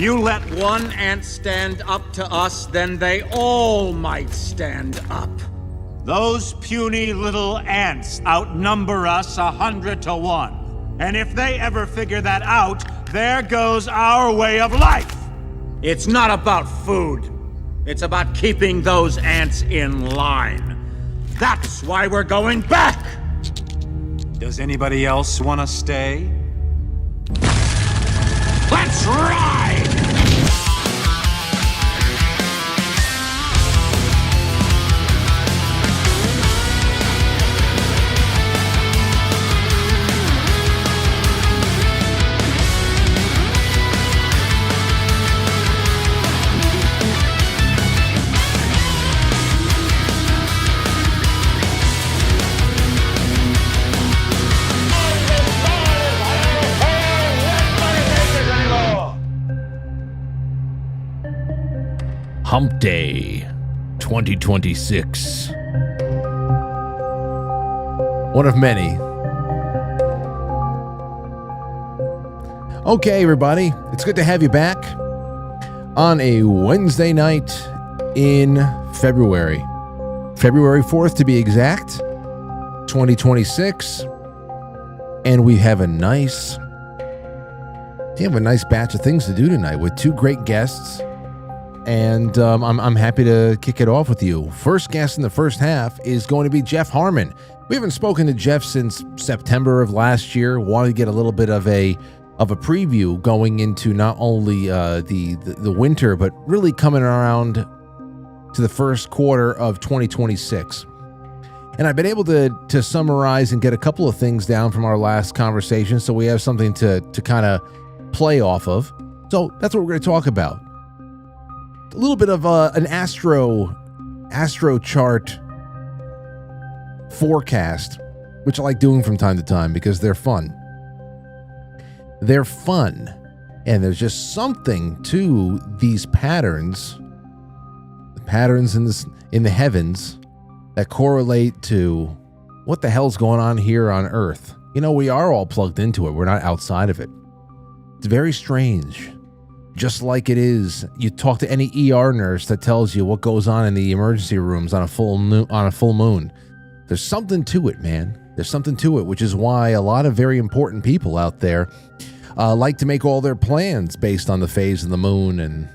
You let one ant stand up to us, then they all might stand up. Those puny little ants outnumber us 100 to 1. And if they ever figure that out, there goes our way of life. It's not about food. It's about keeping those ants in line. That's why we're going back! Does anybody else want to stay? Let's ride! Hump Day 2026. One of many. Okay, everybody. It's good to have you back on a Wednesday night in February. February 4th to be exact, 2026. And we have a nice batch of things to do tonight with two great guests. And I'm happy to kick it off with you. First guest in the first half is going to be Jeff Harman. We haven't spoken to Jeff since September of last year. Wanted to get a little bit of a preview going into not only the winter, but really coming around to the first quarter of 2026. And I've been able to summarize and get a couple of things down from our last conversation, so we have something to kind of play off of. So that's what we're going to talk about. A little bit of an Astro chart forecast, which I like doing from time to time because they're fun. They're fun, and there's just something to these patterns, the patterns in the heavens that correlate to what the hell's going on here on Earth. You know, we are all plugged into it. We're not outside of it. It's very strange. Just like it is, you talk to any ER nurse that tells you what goes on in the emergency rooms on a full moon. There's something to it, man. There's something to it, which is why a lot of very important people out there like to make all their plans based on the phase of the moon and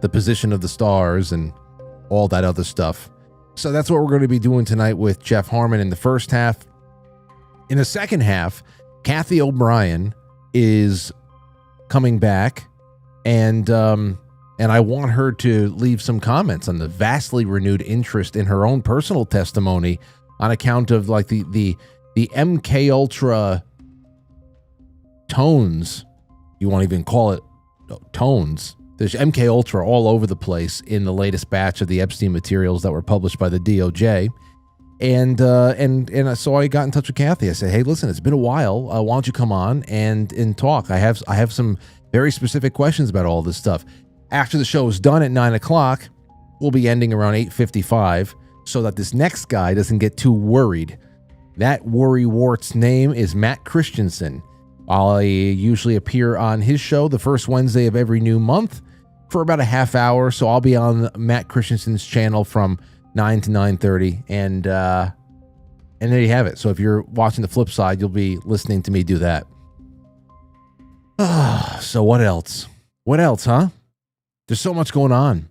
the position of the stars and all that other stuff. So that's what we're going to be doing tonight with Jeff Harman in the first half. In the second half, Cathy O'Brien is coming back. And I want her to leave some comments on the vastly renewed interest in her own personal testimony on account of like the MK Ultra tones. You won't even call it tones. There's MK Ultra all over the place in the latest batch of the Epstein materials that were published by the DOJ. And so I got in touch with Cathy. I said, hey, listen, it's been a while. Why don't you come on and talk? I have some very specific questions about all this stuff. After the show is done at 9 o'clock, we'll be ending around 8:55 so that this next guy doesn't get too worried. That worrywart's name is Matt Christensen. I usually appear on his show the first Wednesday of every new month for about a half hour. So I'll be on Matt Christensen's channel from 9 to 9:30. And there you have it. So if you're watching the flip side, you'll be listening to me do that. So what else? What else, huh? There's so much going on.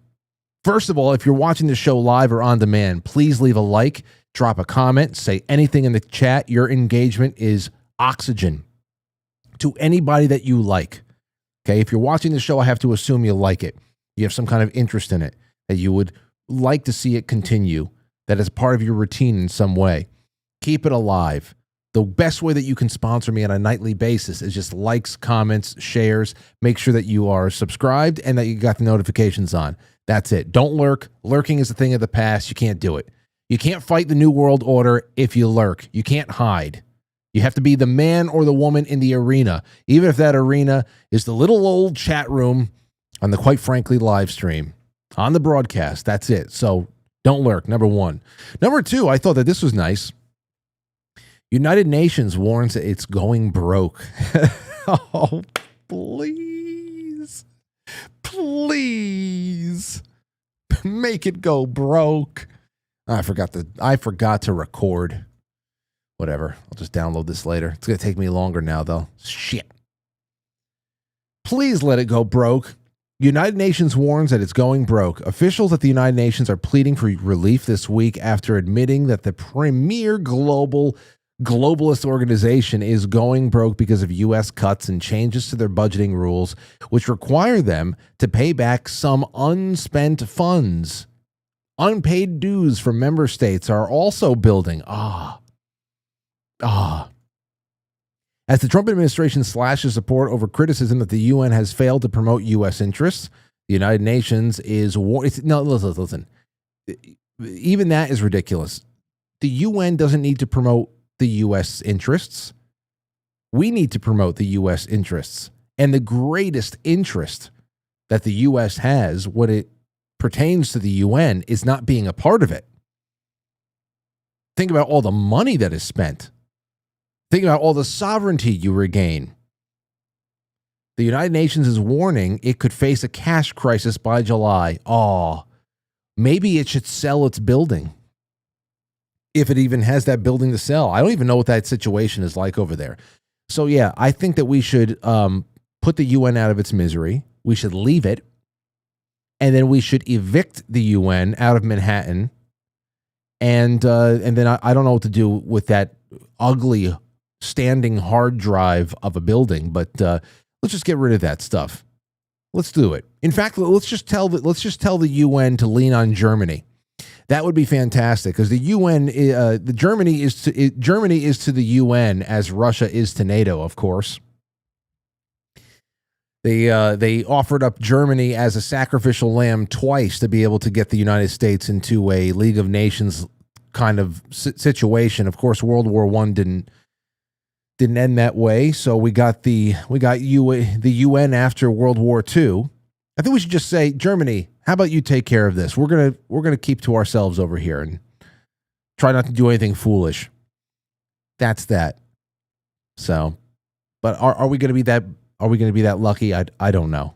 First of all, if you're watching the show live or on demand, please leave a like, drop a comment, say anything in the chat. Your engagement is oxygen to anybody that you like. Okay, if you're watching the show, I have to assume you like it. You have some kind of interest in it, that you would like to see it continue, that is part of your routine in some way. Keep it alive. The best way that you can sponsor me on a nightly basis is just likes, comments, shares. Make sure that you are subscribed and that you got the notifications on. That's it. Don't lurk. Lurking is a thing of the past. You can't do it. You can't fight the New World Order if you lurk. You can't hide. You have to be the man or the woman in the arena, even if that arena is the little old chat room on the Quite Frankly live stream, on the broadcast. That's it. So don't lurk, number one. Number two, I thought that this was nice. United Nations warns that it's going broke. Oh, please. Please make it go broke. I forgot to record. Whatever. I'll just download this later. It's going to take me longer now, though. Shit. Please let it go broke. United Nations warns that it's going broke. Officials at the United Nations are pleading for relief this week after admitting that the premier globalist organization is going broke because of U.S. cuts and changes to their budgeting rules, which require them to pay back some unspent funds. Unpaid dues from member states are also building. As the Trump administration slashes support over criticism that the UN has failed to promote U.S. interests, the United Nations is... listen. Even that is ridiculous. The UN doesn't need to promote the U.S. interests. We need to promote the U.S. interests. And the greatest interest that the U.S. has when it pertains to the UN is not being a part of it. Think about all the money that is spent. Think about all the sovereignty you regain. The United Nations is warning it could face a cash crisis by July. Maybe it should sell its building. If it even has that building to sell. I don't even know what that situation is like over there. So yeah, I think that we should put the UN out of its misery. We should leave it. And then we should evict the UN out of Manhattan. And then I don't know what to do with that ugly standing hard drive of a building, but let's just get rid of that stuff. Let's do it. In fact, let's just tell the UN to lean on Germany. That would be fantastic because the UN, Germany is to the UN as Russia is to NATO, of course. They offered up Germany as a sacrificial lamb twice to be able to get the United States into a League of Nations kind of situation. Of course, World War I didn't end that way, so we got the UN after World War II. I think we should just say, Germany, how about you take care of this? We're gonna keep to ourselves over here and try not to do anything foolish. That's that. So, but are we gonna be that? Are we gonna be that lucky? I don't know.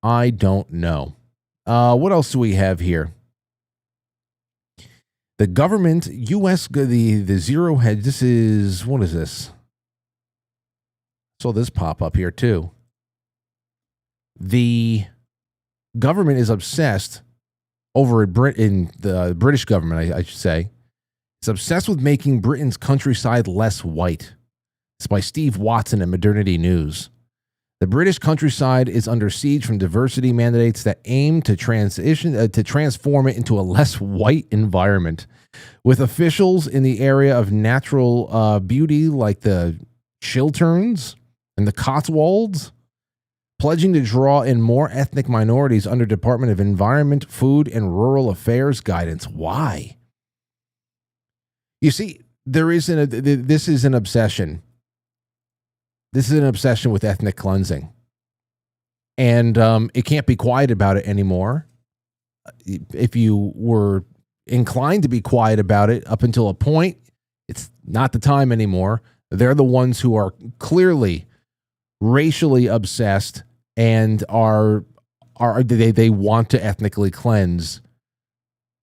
I don't know. What else do we have here? The government, U.S. the zero hedge. This is, what is this? Saw this pop up here too. The government is obsessed over in the British government, I should say. It's obsessed with making Britain's countryside less white. It's by Steve Watson at Modernity News. The British countryside is under siege from diversity mandates that aim to transform it into a less white environment, with officials in the area of natural beauty like the Chilterns and the Cotswolds pledging to draw in more ethnic minorities under Department of Environment, Food, and Rural Affairs guidance. Why? You see, this is an obsession. This is an obsession with ethnic cleansing. And it can't be quiet about it anymore. If you were inclined to be quiet about it up until a point, it's not the time anymore. They're the ones who are clearly racially obsessed and they want to ethnically cleanse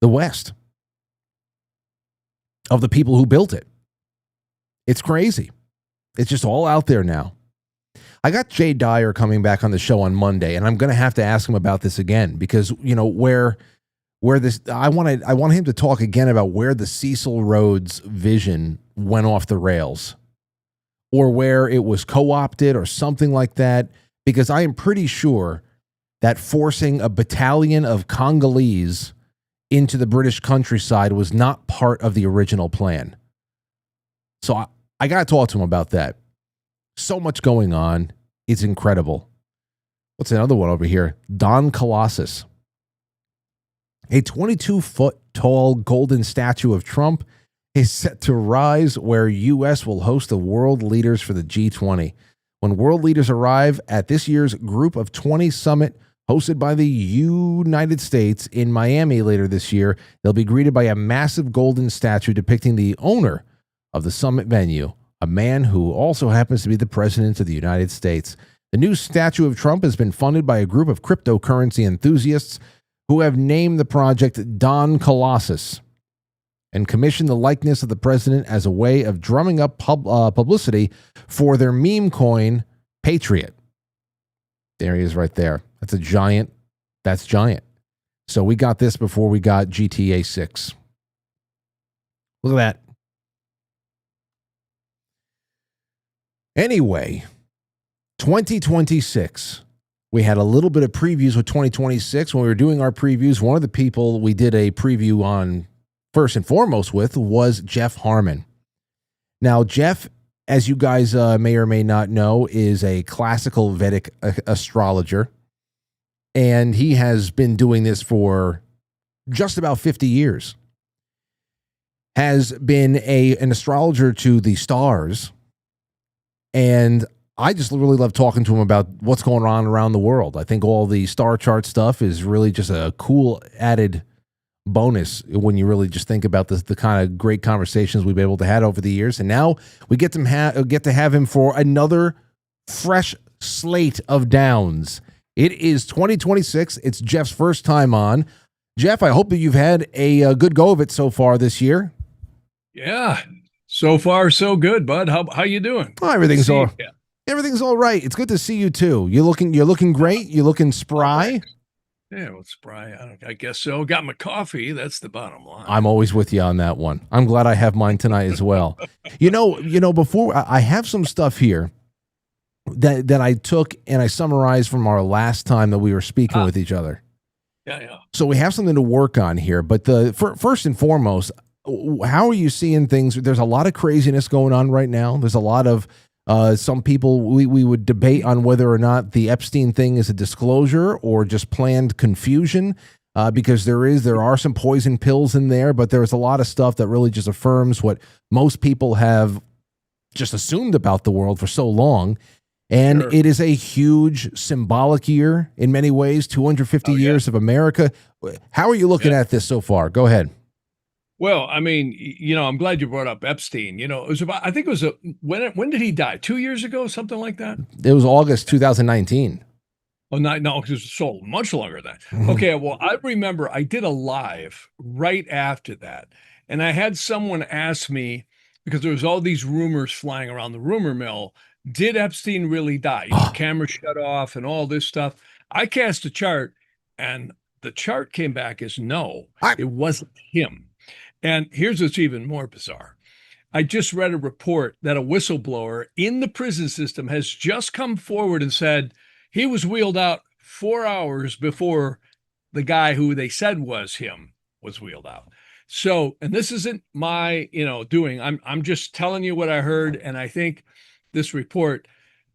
the West of the people who built it. It's crazy. It's just all out there now. I got Jay Dyer coming back on the show on Monday, and I'm going to have to ask him about this again because, you know, where this, I want him to talk again about where the Cecil Rhodes vision went off the rails or where it was co-opted or something like that, because I am pretty sure that forcing a battalion of Congolese into the British countryside was not part of the original plan. So I got to talk to him about that. So much going on. It's incredible. What's another one over here? Don Colossus. A 22-foot tall golden statue of Trump is set to rise where U.S. will host the world leaders for the G20. When world leaders arrive at this year's Group of 20 summit hosted by the United States in Miami later this year, they'll be greeted by a massive golden statue depicting the owner of the summit venue, a man who also happens to be the president of the United States. The new statue of Trump has been funded by a group of cryptocurrency enthusiasts who have named the project Don Colossus and commissioned the likeness of the president as a way of drumming up publicity for their meme coin, Patriot. There he is right there. That's a giant. That's giant. So we got this before we got GTA 6. Look at that. Anyway, 2026. We had a little bit of previews with 2026. When we were doing our previews, one of the people we did a preview on first and foremost with was Jeff Harman. Now, Jeff, as you guys may or may not know, is a classical Vedic astrologer. And he has been doing this for just about 50 years. Has been an astrologer to the stars. And I just really love talking to him about what's going on around the world. I think all the star chart stuff is really just a cool added bonus when you really just think about the kind of great conversations we've been able to have over the years. And now we get to have him for another fresh slate of downs. It is 2026. It's Jeff's first time on. Jeff, I hope that you've had a good go of it so far this year. Yeah, so far so good, bud. How you doing? Oh, everything's all right. It's good to see you too. You're looking great. You're looking spry. Yeah, well, spry. I guess so. Got my coffee. That's the bottom line. I'm always with you on that one. I'm glad I have mine tonight as well. You know, before I have some stuff here that I took and I summarized from our last time that we were speaking with each other. Yeah. So we have something to work on here. But first and foremost, how are you seeing things? There's a lot of craziness going on right now. There's a lot of some people we would debate on whether or not the Epstein thing is a disclosure or just planned confusion, because there are some poison pills in there, but there's a lot of stuff that really just affirms what most people have just assumed about the world for so long. And It is a huge symbolic year in many ways, 250 years of America. How are you looking at this so far? Go ahead. Well, I mean, I'm glad you brought up Epstein. It was I think it was when did he die? 2 years ago, something like that? It was August 2019. Oh, no, it was so much longer than that. Okay, well, I remember I did a live right after that. And I had someone ask me, because there was all these rumors flying around the rumor mill, did Epstein really die? Camera shut off and all this stuff. I cast a chart, and the chart came back as no, it wasn't him. And here's what's even more bizarre. I just read a report that a whistleblower in the prison system has just come forward and said he was wheeled out 4 hours before the guy who they said was him was wheeled out. So, and this isn't my, doing. I'm just telling you what I heard, and I think this report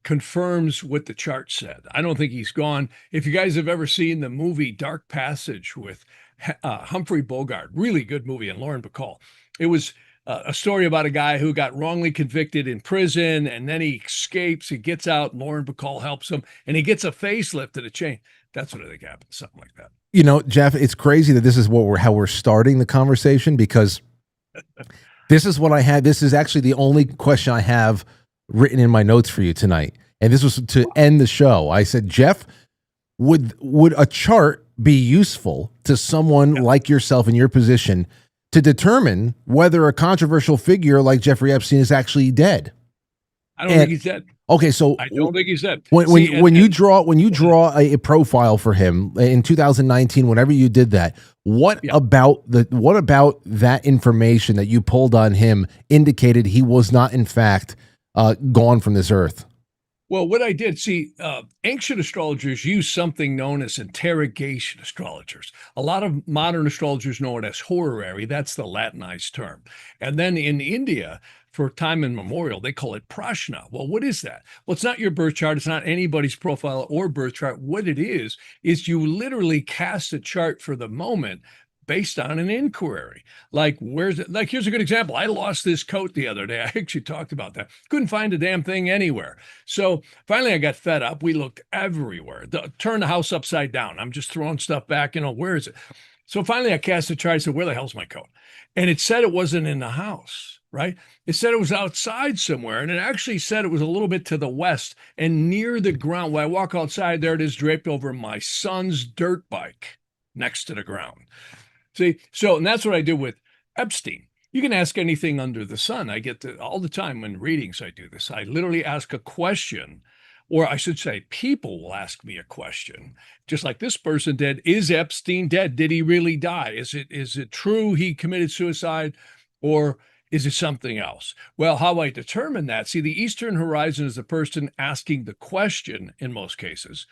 confirms what the chart said. I don't think he's gone. If you guys have ever seen the movie Dark Passage with Humphrey Bogart, really good movie, and Lauren Bacall. It was a story about a guy who got wrongly convicted in prison, and then he escapes, he gets out, Lauren Bacall helps him, and he gets a facelift and a chain. That's what I think happened, something like that. Jeff, it's crazy that this is how we're starting the conversation, because this is what I had. This is actually the only question I have written in my notes for you tonight. And this was to end the show. I said, Jeff, would a chart be useful to someone like yourself in your position to determine whether a controversial figure like Jeffrey Epstein is actually dead? I don't think he's dead. Okay, so I don't think he's dead. When you draw a profile for him in 2019, whenever you did that, what about that information that you pulled on him indicated he was not in fact gone from this earth? Well, what I did, ancient astrologers use something known as interrogation astrologers. A lot of modern astrologers know it as horary. That's the Latinized term. And then in India, for time immemorial, they call it prashna. Well, what is that? Well, it's not your birth chart. It's not anybody's profile or birth chart. What it is you literally cast a chart for the moment based on an inquiry. Like, here's a good example. I lost this coat the other day. I actually talked about that. Couldn't find a damn thing anywhere. So finally I got fed up. We looked everywhere. Turned the house upside down. I'm just throwing stuff back, where is it? So finally I cast a chart. I said, where the hell's my coat? And it said it wasn't in the house. right? It said it was outside somewhere, and it actually said it was a little bit to the west and near the ground. When I walk outside, there it is draped over my son's dirt bike next to the ground. See, so, and that's what I did with Epstein. You can ask anything under the sun. I get to all the time when readings, I do this. I literally ask a question, or I should say, people will ask me a question, just like this person did. Is Epstein dead? Did he really die? Is it true he committed suicide, or is it something else? Well, how I determine that? See, the Eastern horizon is the person asking the question in most cases.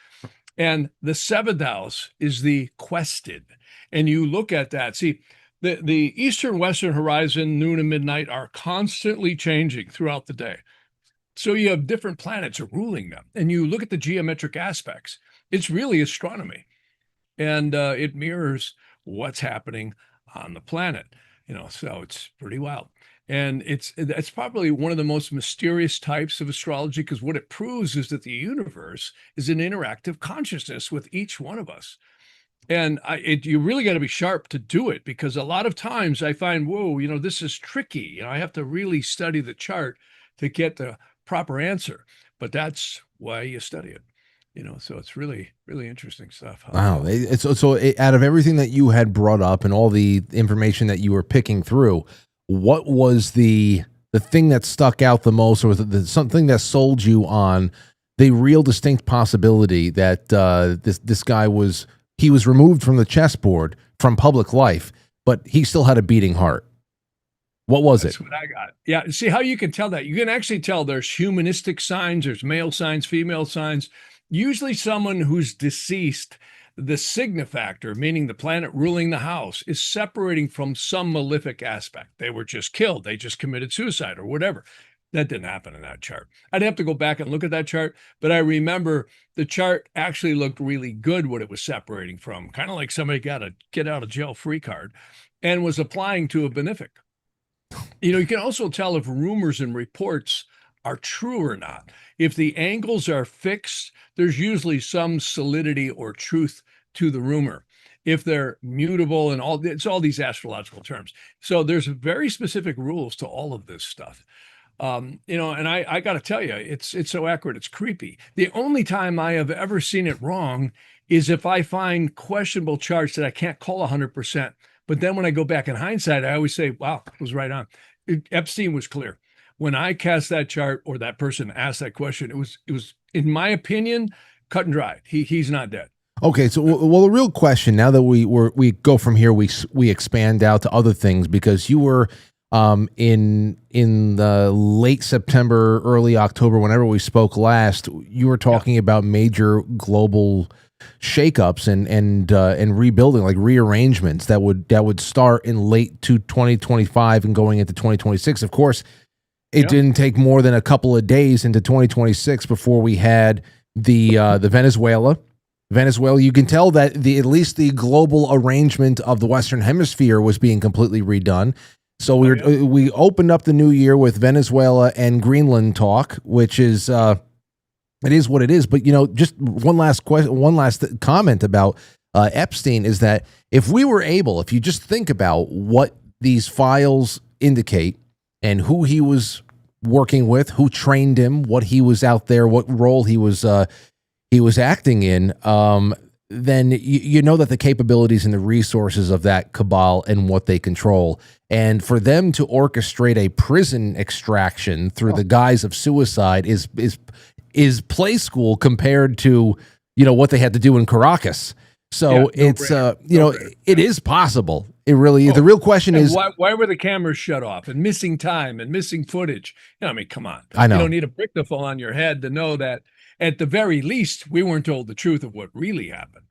And the seventh house is the quested. And you look at that. See, the Eastern Western horizon, noon and midnight, are constantly changing throughout the day. So you have different planets ruling them. And you look at the geometric aspects. It's really astronomy. And it mirrors what's happening on the planet. So it's pretty wild. And it's probably one of the most mysterious types of astrology, because what it proves is that the universe is an interactive consciousness with each one of us. And you really got to be sharp to do it, because a lot of times I find, whoa, this is tricky. I have to really study the chart to get the proper answer. But that's why you study it. So it's really, really interesting stuff. Wow. Out of everything that you had brought up and all the information that you were picking through, what was the thing that stuck out the most, or was it something that sold you on the real distinct possibility that this guy was removed from the chessboard, from public life, but he still had a beating heart? What was That's what I got. Yeah. See how you can tell that? You can actually tell there's humanistic signs, there's male signs, female signs. Usually someone who's deceased, the signifactor, meaning the planet ruling the house, is separating from some malefic aspect. They were just killed. They just committed suicide or whatever. That didn't happen in that chart. I'd have to go back and look at that chart, but I remember the chart actually looked really good what it was separating from, kind of like somebody got a get out of jail free card and was applying to a benefic. You can also tell if rumors and reports are true or not. If the angles are fixed, there's usually some solidity or truth to the rumor. If they're mutable and it's all these astrological terms. So there's very specific rules to all of this stuff. And I got to tell you, it's so accurate, it's creepy. The only time I have ever seen it wrong is if I find questionable charts that I can't call 100%. But then when I go back in hindsight, I always say, wow, it was right on. Epstein was clear. When I cast that chart, or that person asked that question, it was, in my opinion, cut and dried. He's not dead. Okay, so well, the real question now that we go from here, we expand out to other things, because you were in the late September, early October, whenever we spoke last, you were talking about major global shakeups and rebuilding, like rearrangements that would start in late 2025 and going into 2026. Of course, it didn't take more than a couple of days into 2026 before we had the Venezuela. You can tell that at least the global arrangement of the Western Hemisphere was being completely redone. So we opened up the new year with Venezuela and Greenland talk, which is it is what it is. But just one last comment about Epstein is that if you just think about what these files indicate and who he was working with, who trained him, what he was out there, what role he was acting in, then you know that the capabilities and the resources of that cabal and what they control. And for them to orchestrate a prison extraction through the guise of suicide is play school compared to what they had to do in Caracas. So it is possible. It really is. The real question is why were the cameras shut off and missing time and missing footage? Come on. I know. You don't need a brick to fall on your head to know that at the very least we weren't told the truth of what really happened.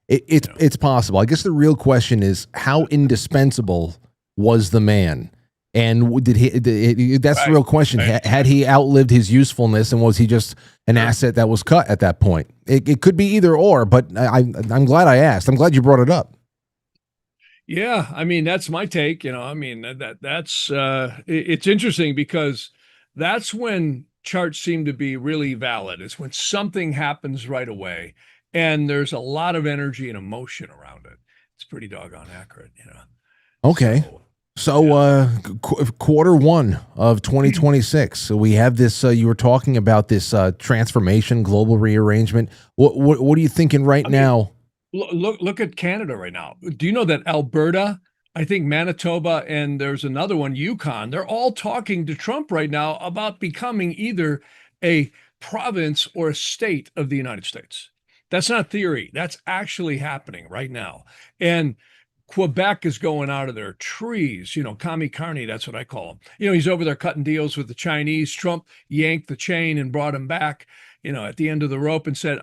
It's possible. I guess the real question is, how indispensable was the man? And did he? That's the real question. Had he outlived his usefulness, and was he just an asset that was cut at that point? It could be either or, but I'm glad I asked. I'm glad you brought it up. Yeah, that's my take. That's it's interesting, because that's when charts seem to be really valid. It's when something happens right away, and there's a lot of energy and emotion around it. It's pretty doggone accurate, Okay. So, quarter one of 2026. So we have this. You were talking about this transformation, global rearrangement. What are you thinking right now? Look at Canada right now. Do you know that Alberta, I think Manitoba, and there's another one, Yukon, they're all talking to Trump right now about becoming either a province or a state of the United States. That's not theory. That's actually happening right now. And Quebec is going out of their trees, Kami Carney, that's what I call him. He's over there cutting deals with the Chinese. Trump yanked the chain and brought him back, at the end of the rope and said,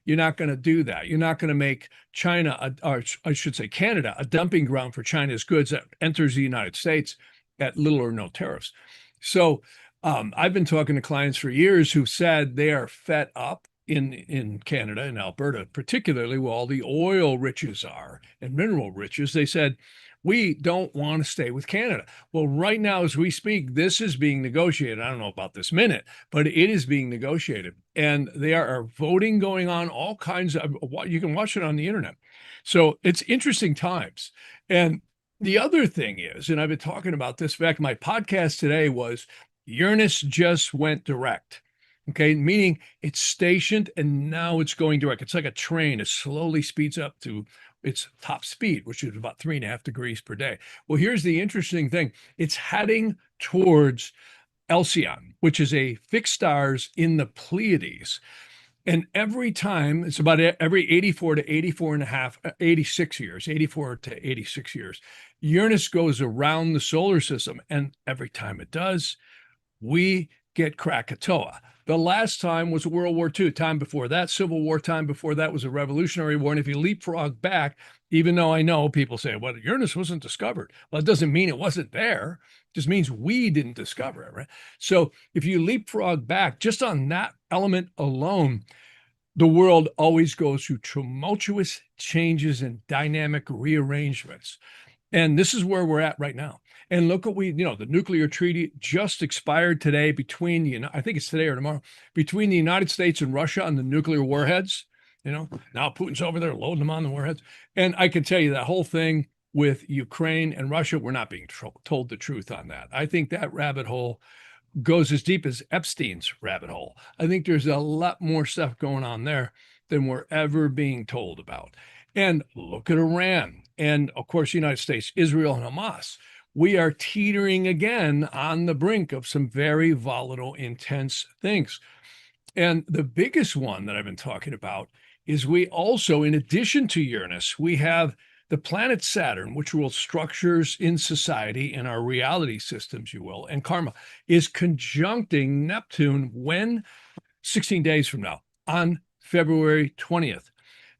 you're not going to do that. You're not going to make China, or I should say Canada, a dumping ground for China's goods that enters the United States at little or no tariffs. So I've been talking to clients for years who said they are fed up in Canada and Alberta, particularly where all the oil riches are and mineral riches. They said, we don't want to stay with Canada. Well, right now, as we speak, this is being negotiated. I don't know about this minute, but it is being negotiated. And there are voting going on, all kinds of, you can watch it on the internet. So it's interesting times. And the other thing is, and I've been talking about this, in fact, my podcast today was Uranus just went direct. Okay, meaning it's stationed and now it's going direct. It's like a train. It slowly speeds up to its top speed, which is about 3.5 degrees per day. Well, here's the interesting thing. It's heading towards Alcyon, which is a fixed stars in the Pleiades. And every time, it's about every 84 to 84 and a half, 86 years, 84 to 86 years, Uranus goes around the solar system. And every time it does, we get Krakatoa. The last time was World War II. Time before that, Civil War. Time before that was a Revolutionary War. And if you leapfrog back, even though I know people say, well, Uranus wasn't discovered. Well, it doesn't mean it wasn't there. It just means we didn't discover it, right? So if you leapfrog back just on that element alone, the world always goes through tumultuous changes and dynamic rearrangements. And this is where we're at right now. And look what the nuclear treaty just expired today between, I think it's today or tomorrow, between the United States and Russia on the nuclear warheads. Now Putin's over there loading them on the warheads. And I can tell you that whole thing with Ukraine and Russia, we're not being told the truth on that. I think that rabbit hole goes as deep as Epstein's rabbit hole. I think there's a lot more stuff going on there than we're ever being told about. And look at Iran. And of course, the United States, Israel, and Hamas. We are teetering again on the brink of some very volatile, intense things. And the biggest one that I've been talking about is we also, in addition to Uranus, we have the planet Saturn, which rules structures in society and our reality systems, you will, and karma, is conjuncting Neptune when 16 days from now, on February 20th.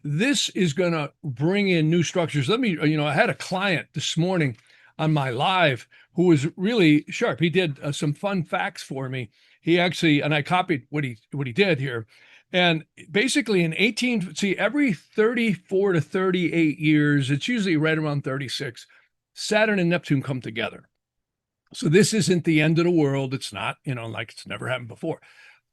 This is going to bring in new structures. I had a client this morning on my live who was really sharp. He did some fun facts for me. He actually, and I copied what he did here. And basically every 34 to 38 years, it's usually right around 36, Saturn and Neptune come together. So this isn't the end of the world. It's not, like it's never happened before.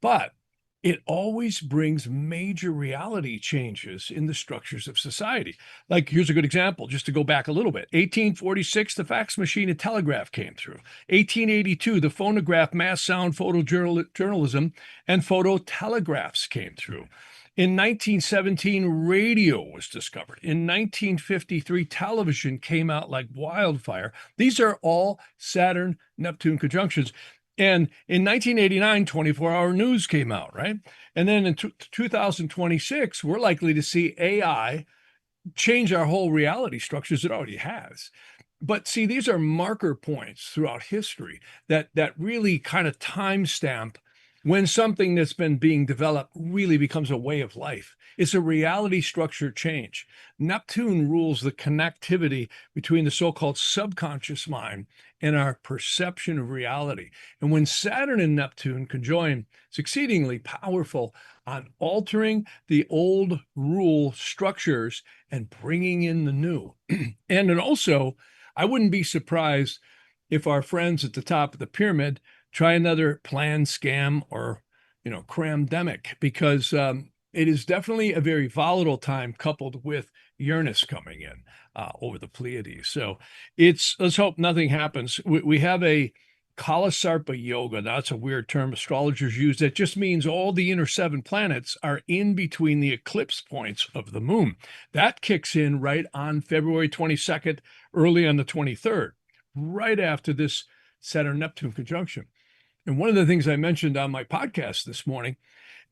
But it always brings major reality changes in the structures of society. Like, here's a good example, just to go back a little bit. 1846, the fax machine and telegraph came through. 1882, the phonograph, mass sound, photojournalism, and phototelegraphs came through. In 1917, radio was discovered. In 1953, television came out like wildfire. These are all Saturn-Neptune conjunctions. And in 1989, 24-hour news came out, right? And then in 2026, we're likely to see AI change our whole reality structures. It already has. But see, these are marker points throughout history that really kind of timestamp when something that's been being developed really becomes a way of life. It's a reality structure change. Neptune rules the connectivity between the so-called subconscious mind and our perception of reality. And when Saturn and Neptune conjoin, it's exceedingly powerful on altering the old rule structures and bringing in the new. And then also, I wouldn't be surprised if our friends at the top of the pyramid try another plan, scam, or, cramdemic, because it is definitely a very volatile time coupled with Uranus coming in over the Pleiades. So let's hope nothing happens. We have a Kalasarpa yoga. That's a weird term astrologers use. That just means all the inner 7 planets are in between the eclipse points of the moon. That kicks in right on February 22nd, early on the 23rd, right after this Saturn-Neptune conjunction. And one of the things I mentioned on my podcast this morning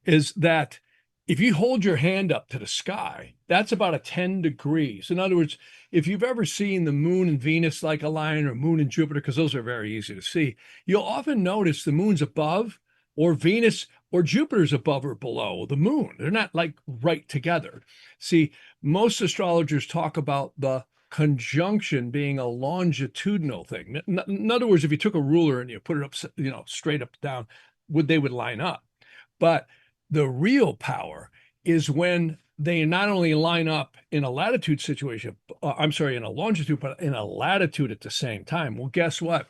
is that if you hold your hand up to the sky, that's about a 10 degrees. In other words, if you've ever seen the moon and Venus like a line, or moon and Jupiter, because those are very easy to see, you'll often notice the moon's above, or Venus or Jupiter's above or below the moon. They're not like right together. See, most astrologers talk about the conjunction being a longitudinal thing. In other words, if you took a ruler and you put it up, straight up down, they would line up. But the real power is when they not only line up in a latitude situation, in a longitude, but in a latitude at the same time. Well, guess what?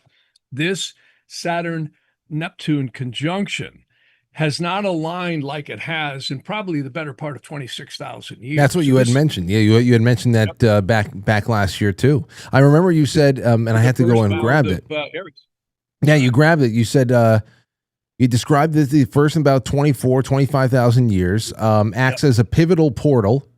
This Saturn-Neptune conjunction has not aligned like it has in probably the better part of 26,000 years. That's what you had mentioned. Yeah, you had mentioned that back last year too. I remember you said, and I had to go and grab it. Yeah, you grabbed it. You said you described that the first in about 25,000 years acts as a pivotal portal,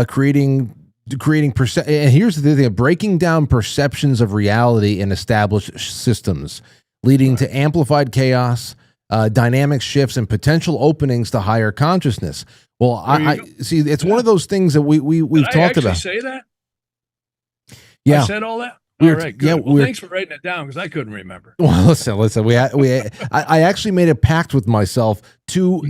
creating and here's the thing: breaking down perceptions of reality in established systems, leading to amplified chaos, dynamic shifts, and potential openings to higher consciousness. Well, I see. It's one of those things that we've talked about. Say that? Yeah, I said all that. All right, good. Well, thanks for writing it down because I couldn't remember. Well, listen. I actually made a pact with myself two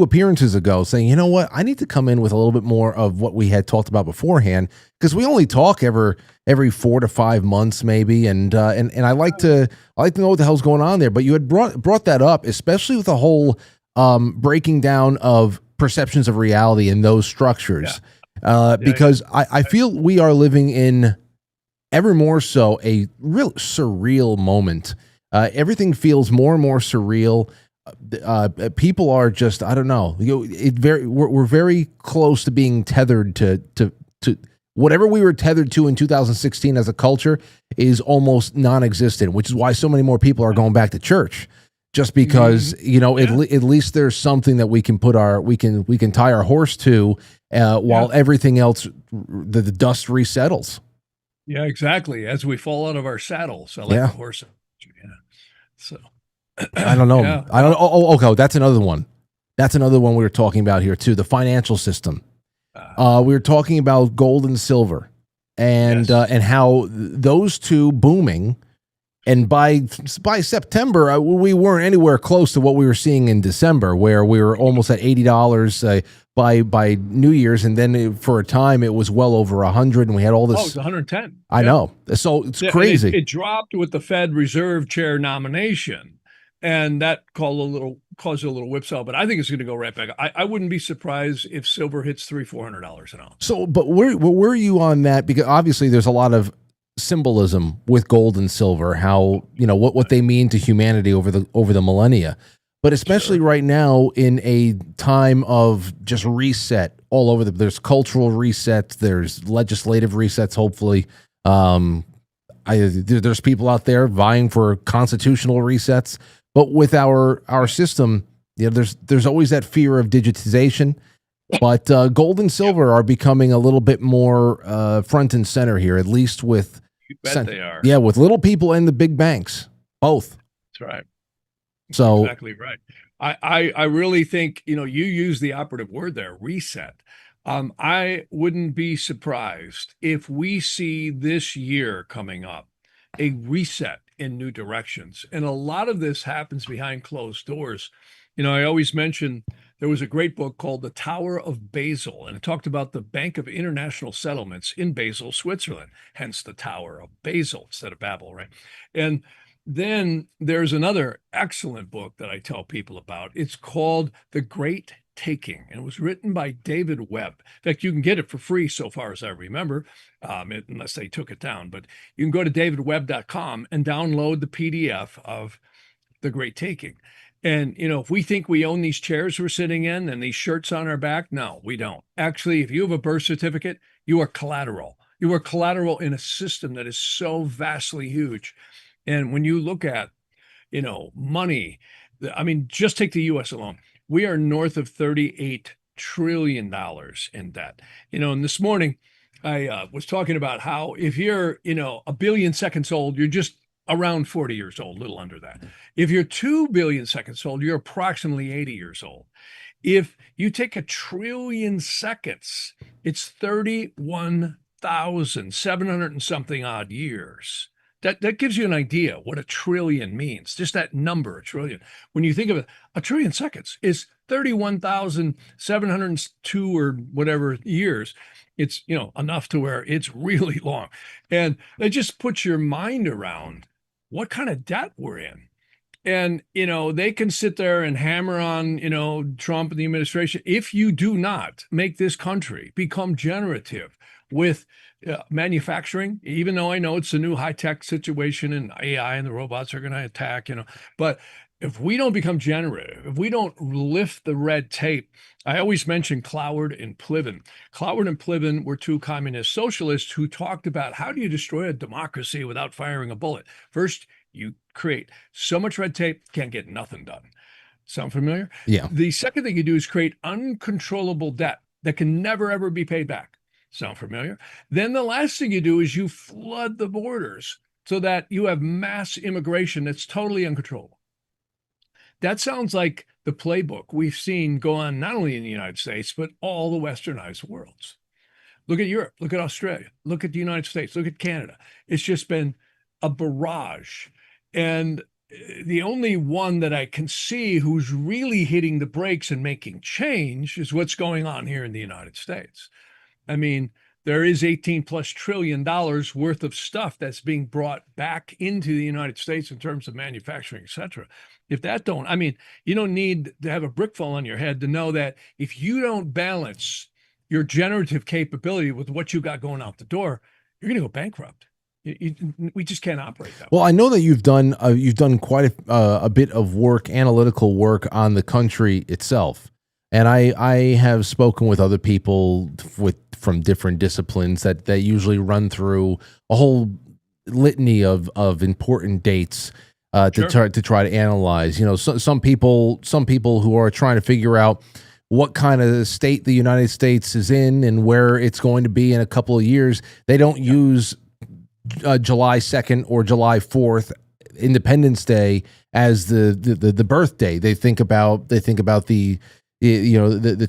appearances ago, saying, you know what, I need to come in with a little bit more of what we had talked about beforehand, because we only talk every 4 to 5 months, maybe, and I like to know what the hell's going on there. But you had brought that up, especially with the whole breaking down of perceptions of reality in those structures, because I feel we are living in, ever more so, a real surreal moment. Everything feels more and more surreal. People are just, I don't know. We're very close to being tethered to whatever we were tethered to in 2016 as a culture is almost non-existent, which is why so many more people are going back to church. Just because at least there's something that we can we can tie our horse to while everything else, the dust resettles. Yeah, exactly. As we fall out of our saddles, I like the horse. Yeah. So I don't know. I don't. Oh, okay. That's another one. That's another one we were talking about here too. The financial system. We were talking about gold and silver, and how those two booming. And by September, we weren't anywhere close to what we were seeing in December, where we were almost at $80 by New Year's, and then for a time it was well over 100, and we had all this. Oh, it's 110. I know, so it's crazy. It dropped with the Fed Reserve Chair nomination, and that caused a little whipsaw. But I think it's going to go right back. I wouldn't be surprised if silver hits $300-400 an ounce. So, but where were you on that? Because obviously there's a lot of symbolism with gold and silver, how what they mean to humanity over the millennia, but especially right now in a time of just reset all over there's cultural resets, there's legislative resets, hopefully. There's people out there vying for constitutional resets, but with our system, there's always that fear of digitization. But gold and silver are becoming a little bit more front and center here, at least with. You bet they are. Yeah, with little people and the big banks, both. That's right. So exactly right. I really think you use the operative word there, reset. I wouldn't be surprised if we see this year coming up a reset in new directions, and a lot of this happens behind closed doors. I always mention there was a great book called The Tower of Basel, and it talked about the Bank of International Settlements in Basel, Switzerland, hence the Tower of Basel instead of Babel, right? And then there's another excellent book that I tell people about. It's called The Great Taking, and it was written by David Webb. In fact, you can get it for free so far as I remember, unless they took it down. But you can go to davidwebb.com and download the PDF of The Great Taking. And, if we think we own these chairs we're sitting in and these shirts on our back, no, we don't. Actually, if you have a birth certificate, you are collateral. You are collateral in a system that is so vastly huge. And when you look at, money, I mean, just take the US alone. We are north of $38 trillion in debt. And this morning I was talking about how if you're, a billion seconds old, you're just around 40 years old, a little under that. If you're 2 billion seconds old, you're approximately 80 years old. If you take a trillion seconds, it's 31,700 and something odd years. That gives you an idea what a trillion means, just that number, a trillion. When you think of it, a trillion seconds is 31,702 or whatever years. It's, enough to where it's really long. And it just puts your mind around what kind of debt we're in. And, they can sit there and hammer on, Trump and the administration. If you do not make this country become generative with manufacturing, even though I know it's a new high-tech situation and AI and the robots are going to attack, but if we don't become generative, if we don't lift the red tape, I always mention Cloward and Pliven. Cloward and Pliven were two communist socialists who talked about how do you destroy a democracy without firing a bullet? First, you create so much red tape, can't get nothing done. Sound familiar? Yeah. The second thing you do is create uncontrollable debt that can never, ever be paid back. Sound familiar? Then the last thing you do is you flood the borders so that you have mass immigration that's totally uncontrollable. That sounds like the playbook we've seen go on not only in the United States, but all the westernized worlds. Look at Europe, look at Australia, look at the United States, look at Canada. It's just been a barrage. And the only one that I can see who's really hitting the brakes and making change is what's going on here in the United States. I mean, there is $18+ trillion worth of stuff that's being brought back into the United States in terms of manufacturing, et cetera. If that don't, I mean, you don't need to have a brick fall on your head to know that if you don't balance your generative capability with what you got going out the door, you're going to go bankrupt. We just can't operate that way. Well, I know that you've done quite a bit of work, analytical work on the country itself. And I have spoken with other people from different disciplines that usually run through a whole litany of important dates to try to analyze. Some people who are trying to figure out what kind of state the United States is in and where it's going to be in a couple of years. They don't use July 2nd or July 4th, Independence Day, as the birthday. They think about the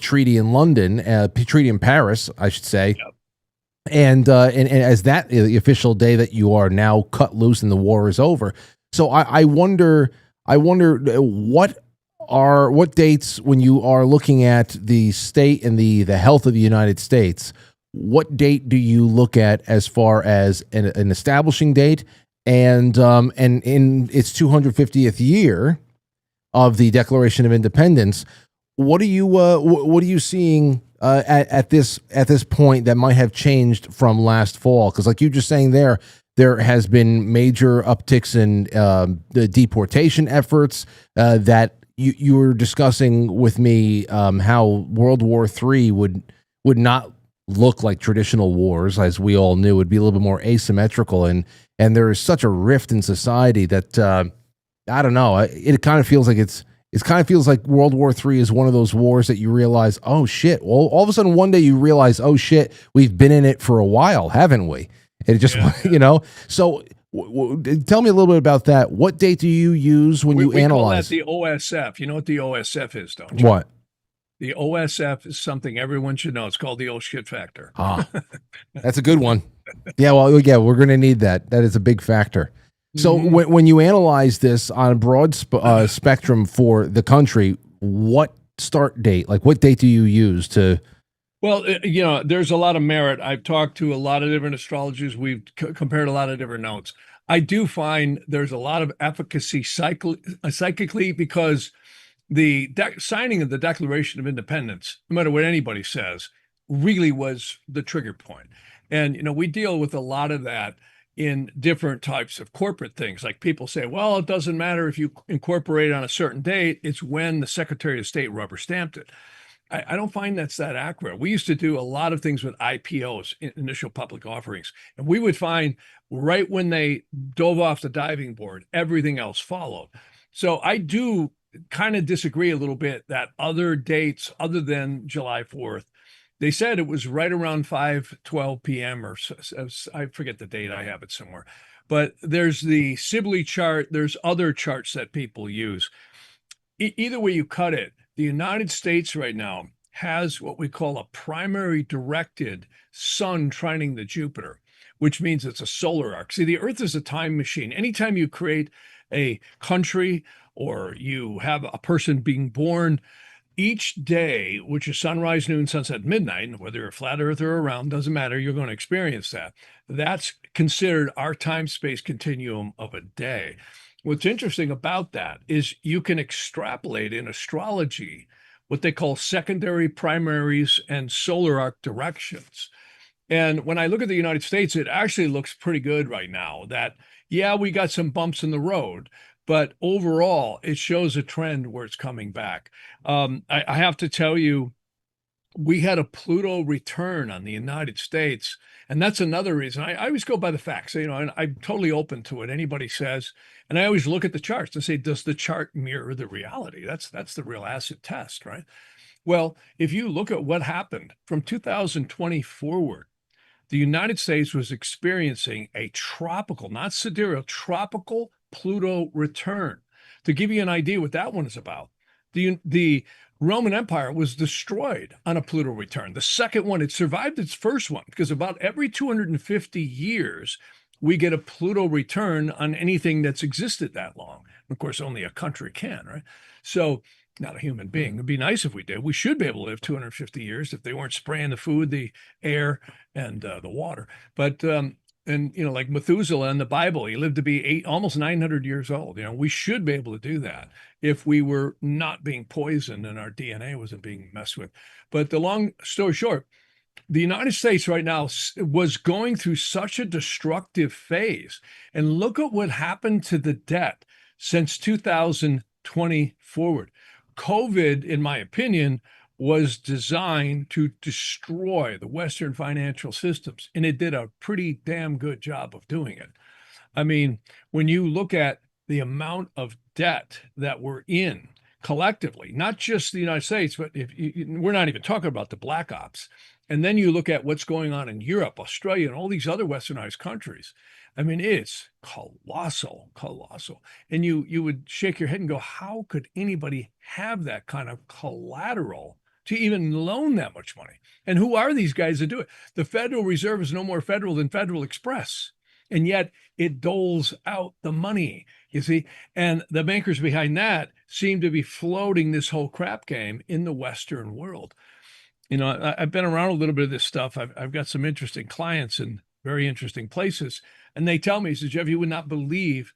treaty in London, treaty in Paris, I should say. Yep. And as that the official day that you are now cut loose and the war is over. So I wonder what dates, when you are looking at the state and the health of the United States, what date do you look at as far as an establishing date and in its 250th year of the Declaration of Independence? What are you seeing at this point that might have changed from last fall? Because like you just saying there has been major upticks in the deportation efforts that you were discussing with me, how World War III would not look like traditional wars, as we all knew. It would be a little bit more asymmetrical, and there is such a rift in society that I don't know. It kind of feels like World War III is one of those wars that you realize, oh shit. Well, all of a sudden one day you realize, oh shit, we've been in it for a while, haven't we? And it just, So tell me a little bit about that. What date do you use when you analyze? We call that the OSF. You know what the OSF is, don't you? What? The OSF is something everyone should know. It's called the oh shit factor. That's a good one. Yeah, well, yeah, we're going to need that. That is a big factor. So when you analyze this on a broad spectrum for the country, what start date, like what date do you use to? Well, there's a lot of merit. I've talked to a lot of different astrologers. We've compared a lot of different notes. I do find there's a lot of efficacy psychically because the signing of the Declaration of Independence, no matter what anybody says, really was the trigger point. And, we deal with a lot of that in different types of corporate things. Like people say, well, it doesn't matter if you incorporate on a certain date, it's when the Secretary of State rubber stamped it. I don't find that's that accurate. We used to do a lot of things with IPOs, initial public offerings, and we would find right when they dove off the diving board, everything else followed. So I do kind of disagree a little bit that other dates other than July 4th, they said it was right around 5:12 p.m. or I forget the date, I have it somewhere. But there's the Sibley chart, there's other charts that people use. Either way you cut it, the United States right now has what we call a primary directed sun trining the Jupiter, which means it's a solar arc. See, the Earth is a time machine. Anytime you create a country or you have a person being born, each day, which is sunrise, noon, sunset, midnight, whether you're a flat earther or around, doesn't matter, you're going to experience that. That's considered our time-space continuum of a day. What's interesting about that is you can extrapolate in astrology what they call secondary, primaries, and solar arc directions. And when I look at the United States, it actually looks pretty good right now that, yeah, we got some bumps in the road, but overall, it shows a trend where it's coming back. I have to tell you, we had a Pluto return on the United States. And that's another reason. I always go by the facts, you know, and I'm totally open to what anybody says. And I always look at the charts and say, does the chart mirror the reality? That's the real acid test, right? Well, if you look at what happened from 2020 forward, the United States was experiencing a tropical, not sidereal, tropical Pluto return. To give you an idea what that one is about, the Roman Empire was destroyed on a Pluto return. The second one, it survived its first one because about every 250 years, we get a Pluto return on anything that's existed that long. Of course, only a country can, right? So not a human being. It'd be nice if we did. We should be able to live 250 years if they weren't spraying the food, the air, and the water. But and you know, like Methuselah in the Bible, he lived to be almost 900 years old. You know, we should be able to do that if we were not being poisoned and our DNA wasn't being messed with. But the long story short, the United States right now was going through such a destructive phase. And look at what happened to the debt since 2020 forward. COVID, in my opinion, was designed to destroy the Western financial systems, and it did a pretty damn good job of doing it. I mean, when you look at the amount of debt that we're in collectively, not just the United States, but we're not even talking about the black ops. And then you look at what's going on in Europe, Australia, and all these other westernized countries. I mean, it's colossal. And you would shake your head and go, how could anybody have that kind of collateral to even loan that much money? And who are these guys that do it? The Federal Reserve is no more federal than Federal Express. And yet it doles out the money, you see? And the bankers behind that seem to be floating this whole crap game in the Western world. You know, I've been around a little bit of this stuff. I've got some interesting clients in very interesting places. And they tell me, says, Jeff, you would not believe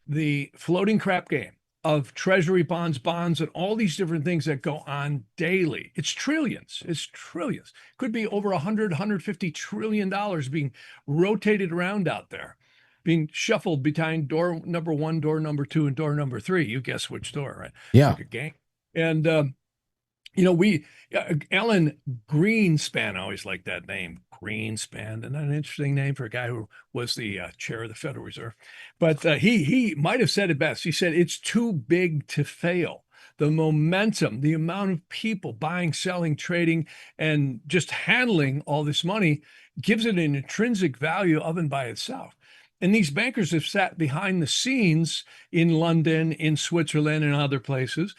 the floating crap game of treasury bonds, and all these different things that go on daily. It's trillions. Could be over 150 trillion dollars being rotated around out there, being shuffled between door number 1, door number 2, and door number 3. You guess which door, right? Yeah. Like a game. And, you know, Alan Greenspan, I always like that name, Greenspan, and an interesting name for a guy who was the chair of the Federal Reserve. But he might have said it best. He said, it's too big to fail. The momentum, the amount of people buying, selling, trading, and just handling all this money gives it an intrinsic value of and by itself. And these bankers have sat behind the scenes in London, in Switzerland, and other places,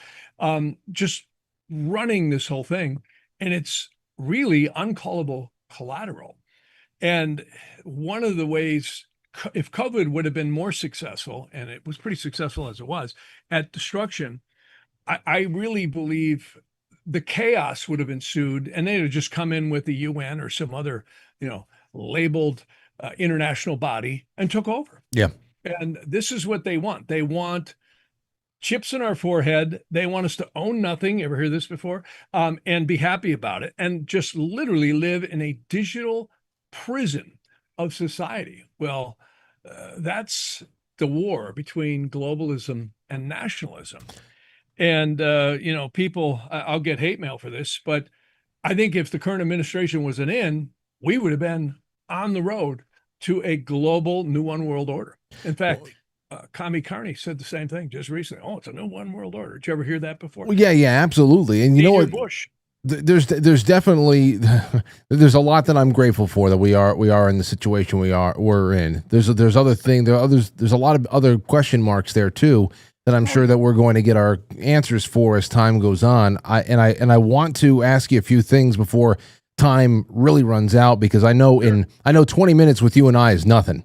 just running this whole thing. And it's really uncallable collateral. And one of the ways, if COVID would have been more successful, and it was pretty successful as it was, at destruction, I really believe the chaos would have ensued, and they'd have just come in with the UN or some other, you know, labeled international body and took over. Yeah. And this is what they want. They want chips in our forehead. They want us to own nothing. Ever hear this before? And be happy about it, and just literally live in a digital prison of society. Well, That's the war between globalism and nationalism. And, people, I'll get hate mail for this, but I think if the current administration wasn't in, we would have been on the road to a global new one world order. In fact, Kami Carney said the same thing just recently. Oh, it's a new one world order. Did you ever hear that before? Well, yeah, absolutely. And you know what? Bush. There's definitely there's a lot that I'm grateful for that we are in the situation we're in. There's other thing there's a lot of other question marks there too that I'm sure that we're going to get our answers for as time goes on. I want to ask you a few things before time really runs out, because I know 20 minutes with you and I is nothing.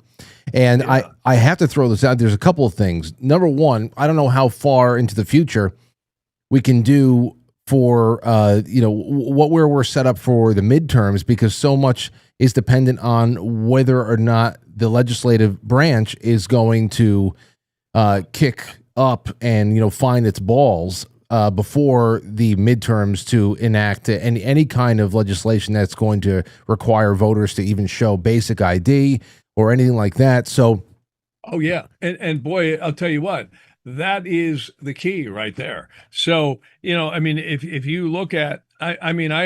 And yeah. I have to throw this out. There's a couple of things. Number one, I don't know how far into the future we can do for what we're set up for the midterms, because so much is dependent on whether or not the legislative branch is going to kick up and find its balls before the midterms to enact any kind of legislation that's going to require voters to even show basic ID or anything like that. So, oh yeah, and boy, I'll tell you what. That is the key right there. So, if you look at, I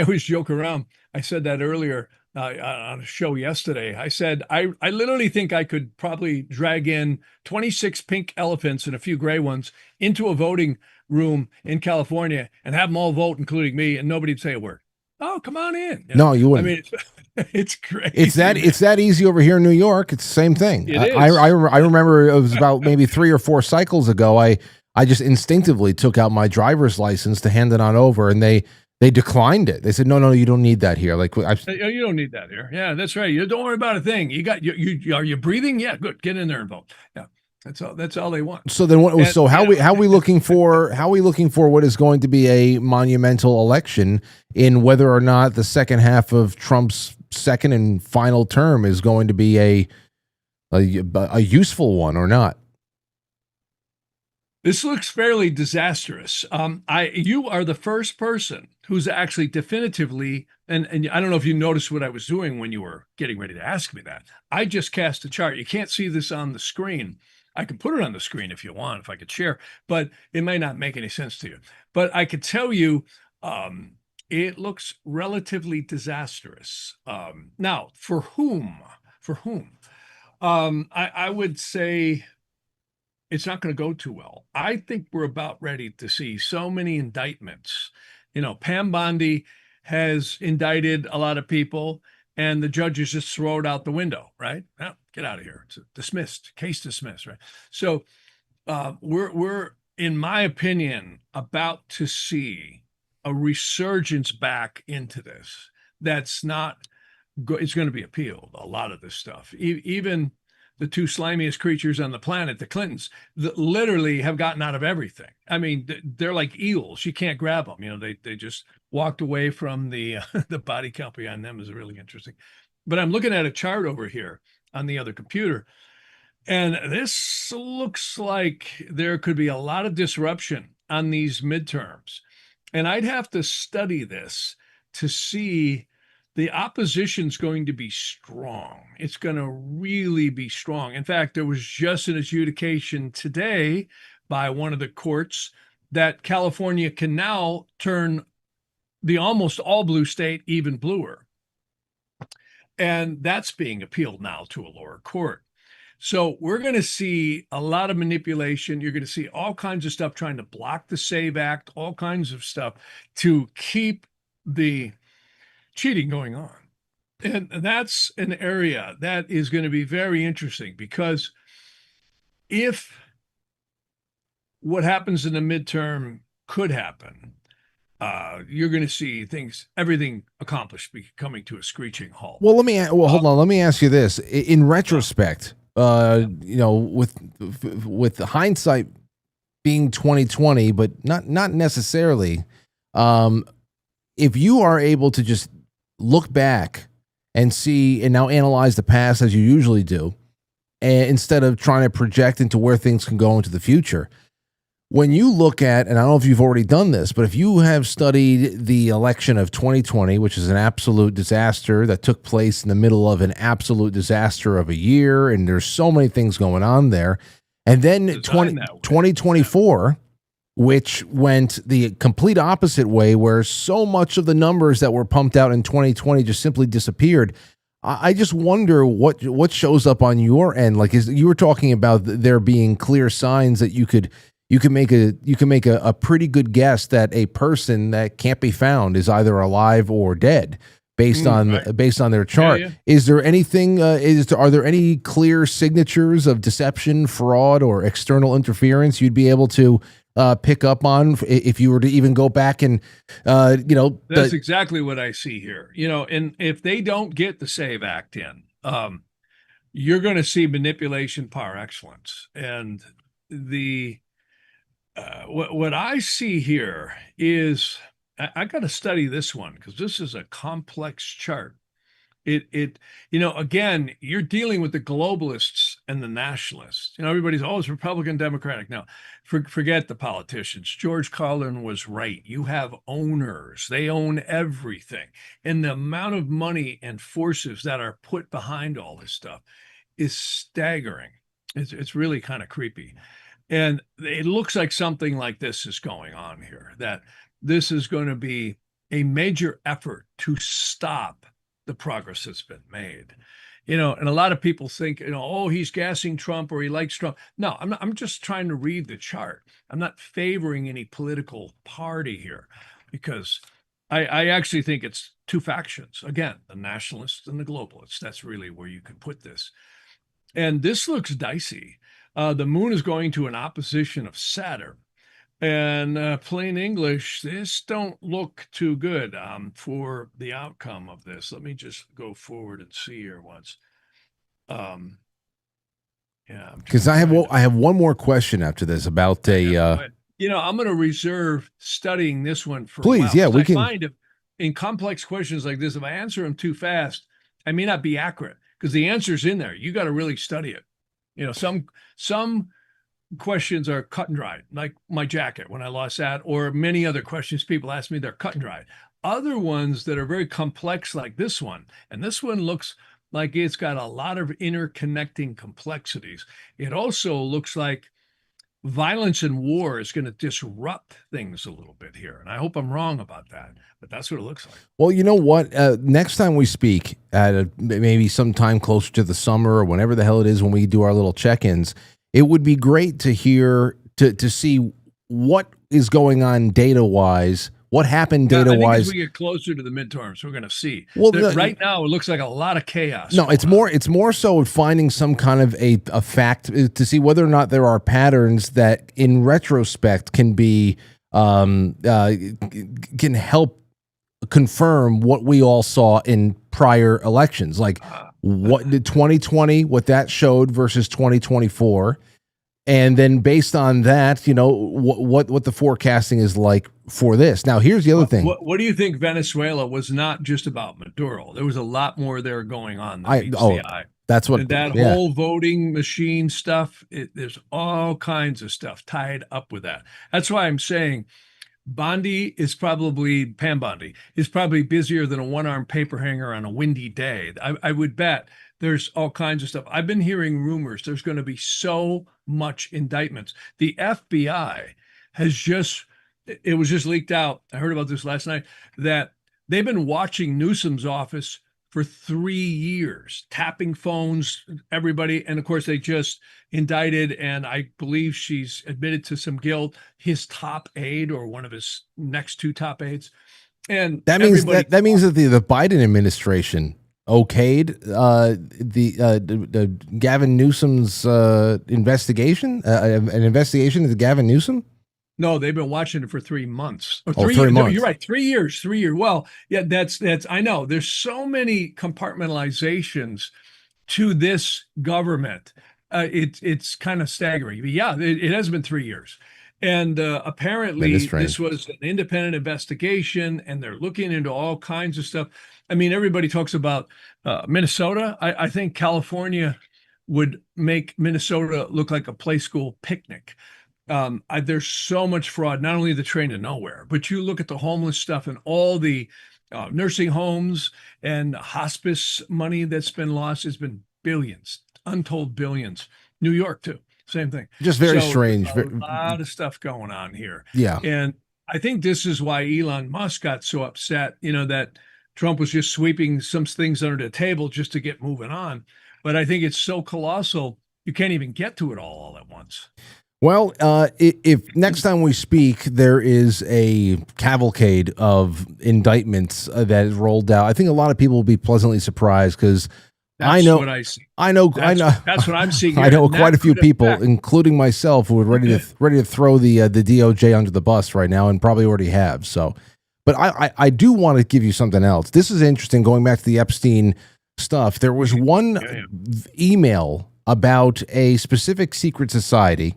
always joke around. I said that earlier on a show yesterday. I said, I literally think I could probably drag in 26 pink elephants and a few gray ones into a voting room in California and have them all vote, including me, and nobody'd say a word. Oh, come on in. No, you wouldn't. I mean, it's crazy. It's that easy over here in New York. It's the same thing. I remember it was about maybe 3 or 4 cycles ago. I just instinctively took out my driver's license to hand it on over, and they declined it. They said, no, you don't need that here. Like you don't need that here. Yeah, that's right. You don't worry about a thing. You got you are you breathing? Yeah, good. Get in there and vote. Yeah. That's all they want. So then how are we looking for what is going to be a monumental election in whether or not the second half of Trump's second and final term is going to be a useful one or not? This looks fairly disastrous. You are the first person who's actually definitively, and I don't know if you noticed what I was doing when you were getting ready to ask me that. I just cast a chart. You can't see this on the screen. I can put it on the screen if you want, if I could share, but it may not make any sense to you. But I could tell you, it looks relatively disastrous. Now, for whom? I would say it's not going to go too well. I think we're about ready to see so many indictments. Pam Bondi has indicted a lot of people, and the judges just throw it out the window, right? Well, get out of here. It's dismissed, case dismissed, right? So we're, in my opinion, about to see a resurgence back into this. That's not good. It's going to be appealed, a lot of this stuff. Even the 2 slimiest creatures on the planet, the Clintons, that literally have gotten out of everything. I mean, they're like eels. You can't grab them. They just walked away from the body count behind them is really interesting. But I'm looking at a chart over here on the other computer, and this looks like there could be a lot of disruption on these midterms. And I'd have to study this to see. The opposition's going to be strong. It's going to really be strong. In fact, there was just an adjudication today by one of the courts that California can now turn the almost all blue state even bluer. And that's being appealed now to a lower court. So we're going to see a lot of manipulation. You're going to see all kinds of stuff trying to block the SAVE Act, all kinds of stuff to keep the cheating going on. And that's an area that is going to be very interesting, because if what happens in the midterm could happen, you're going to see everything accomplished coming to a screeching halt. Well, hold on. Let me ask you this. In retrospect, with the hindsight being 2020, but not necessarily, if you are able to just look back and see and now analyze the past as you usually do, and instead of trying to project into where things can go into the future, When you look at, and I don't know if you've already done this, but if you have studied the election of 2020, which is an absolute disaster that took place in the middle of an absolute disaster of a year, and there's so many things going on there, and then 2024, which went the complete opposite way, where so much of the numbers that were pumped out in 2020 just simply disappeared. I just wonder what shows up on your end. Like, you were talking about there being clear signs that you can make a pretty good guess that a person that can't be found is either alive or dead based on their chart. Yeah. Is there anything? Are there any clear signatures of deception, fraud, or external interference you'd be able to pick up on if you were to even go back and That's exactly what I see here. And if they don't get the SAVE Act in, you're going to see manipulation par excellence. And what I see here is I got to study this one because this is a complex chart. Again, you're dealing with the globalists and the nationalists. Everybody's always Republican, Democratic. Now, forget the politicians. George Carlin was right. You have owners. They own everything. And the amount of money and forces that are put behind all this stuff is staggering. It's really kind of creepy. And it looks like something like this is going on here, that this is going to be a major effort to stop the progress that's been made. And a lot of people think, oh, he's gassing Trump or he likes Trump. No, I'm just trying to read the chart. I'm not favoring any political party here because I actually think it's two factions. Again, the nationalists and the globalists. That's really where you can put this. And this looks dicey. The moon is going to an opposition of Saturn. And plain English, this don't look too good for the outcome of this. Let me just go forward and see here once. Because I have one more question after this about I'm going to reserve studying this one for please. A while, yeah, we can. Find if, in complex questions like this, if I answer them too fast, I may not be accurate because the answer's in there. You got to really study it. Some questions are cut and dried, like my jacket when I lost that, or many other questions people ask me, they're cut and dried. Other ones that are very complex, like this one, and this one looks like it's got a lot of interconnecting complexities. It also looks like violence and war is going to disrupt things a little bit here. And I hope I'm wrong about that, but that's what it looks like. Well, you know what? Next time we speak at maybe sometime closer to the summer or whenever the hell it is when we do our little check-ins, it would be great to hear, to see what is going on data-wise, what happened data-wise. I think as we get closer to the midterms, we're going to see. Well, right now, it looks like a lot of chaos. No, it's more so finding some kind of a fact to see whether or not there are patterns that, in retrospect, can be can help confirm what we all saw in prior elections, like what did 2020, what that showed versus 2024. And then based on that, what the forecasting is like for this. Now, here's the other thing. What do you think Venezuela was not just about Maduro? There was a lot more there going on than meets the the eye. That's what that whole voting machine stuff. There's all kinds of stuff tied up with that. That's why I'm saying Pam Bondi is probably busier than a one-armed paper hanger on a windy day. I would bet there's all kinds of stuff. I've been hearing rumors there's going to be so much indictments. The FBI it was just leaked out. I heard about this last night, that they've been watching Newsom's office for 3 years, tapping phones, everybody. And of course, they just indicted, and I believe she's admitted to some guilt, his top aide or one of his next two top aides. And that means that the Biden administration okayed the Gavin Newsom's investigation, an investigation into Gavin Newsom. No, they've been watching it for 3 months. Or 3 years. months. No, you're right. 3 years. 3 years. Well, yeah, that's. I know. There's so many compartmentalizations to this government. It's kind of staggering. But yeah, it has been 3 years, and apparently this was an independent investigation, and they're looking into all kinds of stuff. I mean, everybody talks about Minnesota. I think California would make Minnesota look like a play school picnic. There's so much fraud, not only the train to nowhere, but you look at the homeless stuff and all the nursing homes and hospice money that's been lost. Has been billions, untold billions. New York too, same thing. Just very So strange. there's a lot of stuff going on here. Yeah. And I think this is why Elon Musk got so upset, that Trump was just sweeping some things under the table just to get moving on. But I think it's so colossal, you can't even get to it all at once. Well, if next time we speak, there is a cavalcade of indictments that is rolled out, I think a lot of people will be pleasantly surprised because I know what I see. I know. That's what I'm seeing. I know quite a few people, including myself, who are ready to throw the DOJ under the bus right now, and probably already have. So, but I do want to give you something else. This is interesting. Going back to the Epstein stuff, there was one email about a specific secret society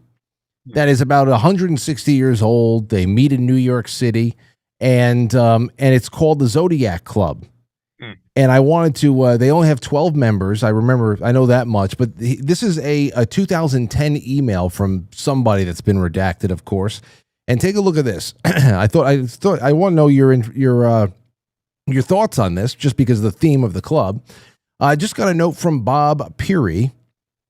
that is about 160 years old. They meet in New York City, and it's called the Zodiac Club. And I wanted to, they only have 12 members. I know that much, but this is a 2010 email from somebody that's been redacted, of course. And take a look at this. I want to know your thoughts on this, just because of the theme of the club. I just got a note from Bob Peary,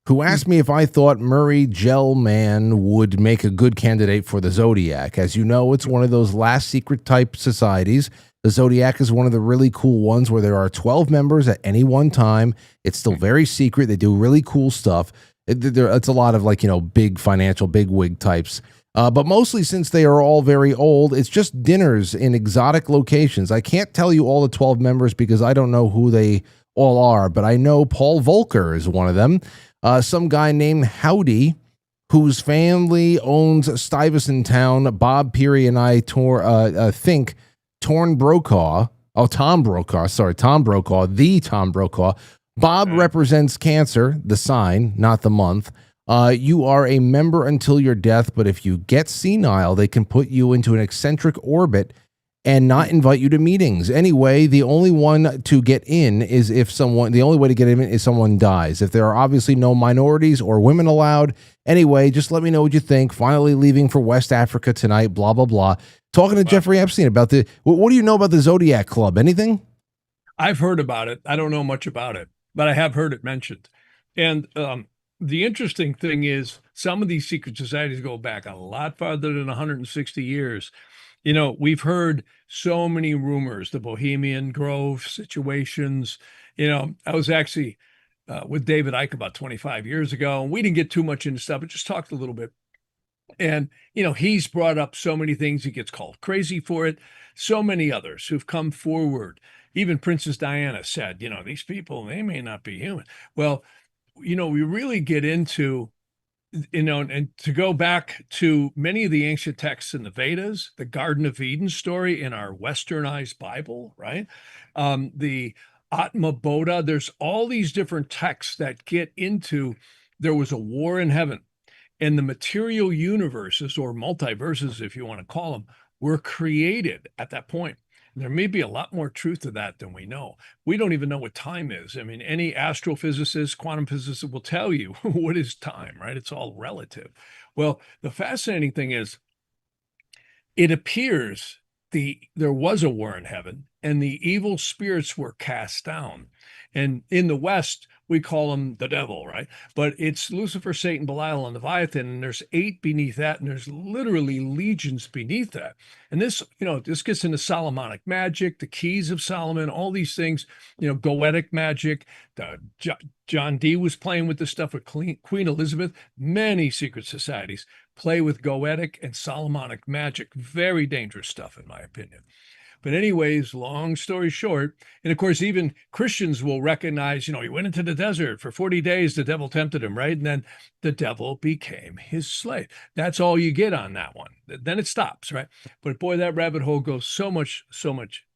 who asked me if I thought Murray Gell-Mann would make a good candidate for the Zodiac. As you know, it's one of those last secret type societies. The Zodiac is one of the really cool ones where there are 12 members at any one time. It's still very secret. They do really cool stuff. It's a lot of big financial, big wig types. But mostly, since they are all very old, it's just dinners in exotic locations. I can't tell you all the 12 members because I don't know who they all are, but I know Paul Volcker is one of them. Some guy named Howdy, whose family owns Stuyvesant Town. Bob Peary and I think Tom Brokaw, the Tom Brokaw. Bob represents Cancer, the sign, not the month. You are a member until your death, but if you get senile, they can put you into an eccentric orbit and not invite you to meetings. Anyway, the only way to get in is someone dies. If there are obviously no minorities or women allowed. Anyway, just let me know what you think. Finally leaving for West Africa tonight, blah, blah, blah. Talking to Jeffrey Epstein about what do you know about the Zodiac Club? Anything? I've heard about it. I don't know much about it, but I have heard it mentioned. And the interesting thing is some of these secret societies go back a lot farther than 160 years. We've heard so many rumors, the Bohemian Grove situations. I was actually with David Icke about 25 years ago, and we didn't get too much into stuff, but just talked a little bit. And, he's brought up so many things. He gets called crazy for it. So many others who've come forward. Even Princess Diana said, these people, they may not be human. Well, we really get into and to go back to many of the ancient texts in the Vedas, the Garden of Eden story in our westernized Bible, right? The Atma Bodha, there's all these different texts that get into there was a war in heaven, and the material universes, or multiverses, if you want to call them, were created at that point. There may be a lot more truth to that than we know. We don't even know what time is. I mean, any astrophysicist, quantum physicist will tell you what is time, right? It's all relative. Well, the fascinating thing is it appears there was a war in heaven and the evil spirits were cast down. And in the West, we call them the devil, right? But it's Lucifer, Satan, Belial, and Leviathan, and there's 8 beneath that, and there's literally legions beneath that. And this, this gets into Solomonic magic, the keys of Solomon, all these things, Goetic magic. John Dee was playing with this stuff with Queen Elizabeth. Many secret societies play with Goetic and Solomonic magic. Very dangerous stuff, in my opinion. But anyways, long story short, and of course, even Christians will recognize, he went into the desert for 40 days, the devil tempted him, right? And then the devil became his slave. That's all you get on that one. Then it stops, right? But boy, that rabbit hole goes so much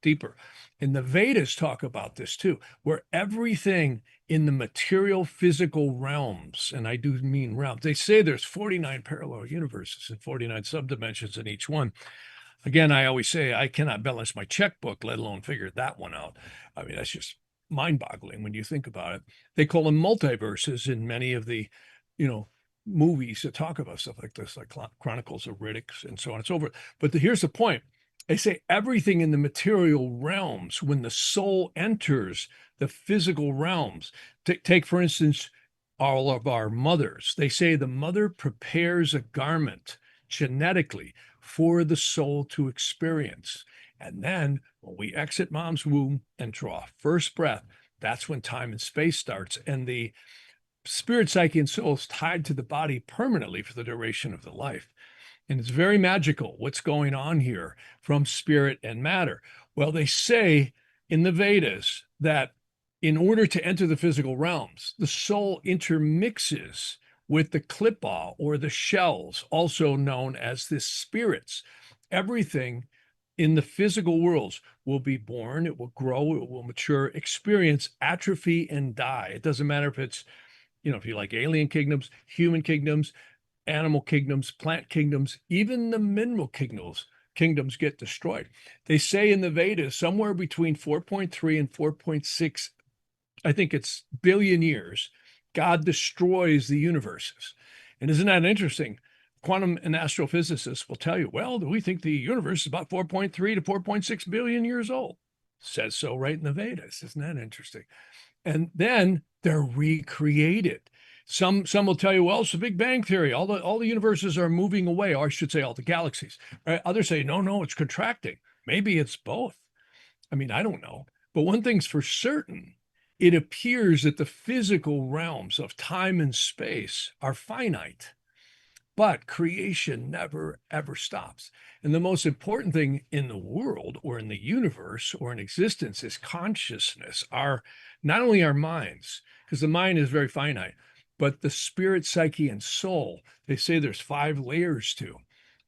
deeper. And the Vedas talk about this too, where everything in the material physical realms, and I do mean realms, they say there's 49 parallel universes and 49 subdimensions in each one. Again, I always say I cannot balance my checkbook, let alone figure that one out. I mean, that's just mind-boggling when you think about it. They call them multiverses in many of the, movies that talk about stuff like this, like Chronicles of Riddick and so on and so forth. But here's the point. They say everything in the material realms, when the soul enters the physical realms, take for instance, all of our mothers. They say the mother prepares a garment genetically for the soul to experience. And then when we exit mom's womb and draw first breath, that's when time and space starts. And the spirit, psyche, and soul is tied to the body permanently for the duration of the life. And it's very magical what's going on here from spirit and matter. Well, they say in the Vedas that in order to enter the physical realms, the soul intermixes with the klipa, or the shells, also known as the spirits. Everything in the physical worlds will be born, it will grow, it will mature, experience atrophy and die. It doesn't matter if it's, if you like alien kingdoms, human kingdoms, animal kingdoms, plant kingdoms, even the mineral kingdoms get destroyed. They say in the Vedas, somewhere between 4.3 and 4.6, I think it's billion years, God destroys the universes. And isn't that interesting? Quantum and astrophysicists will tell you, well, we think the universe is about 4.3 to 4.6 billion years old. Says so right in the Vedas. Isn't that interesting? And then they're recreated. Some will tell you, well, it's the Big Bang Theory. All the universes are moving away, or I should say all the galaxies. Right? Others say, no, it's contracting. Maybe it's both. I mean, I don't know. But one thing's for certain. It appears that the physical realms of time and space are finite, but creation never, ever stops. And the most important thing in the world or in the universe or in existence is consciousness, not only our minds, because the mind is very finite, but the spirit, psyche, and soul. They say there's 5 layers to.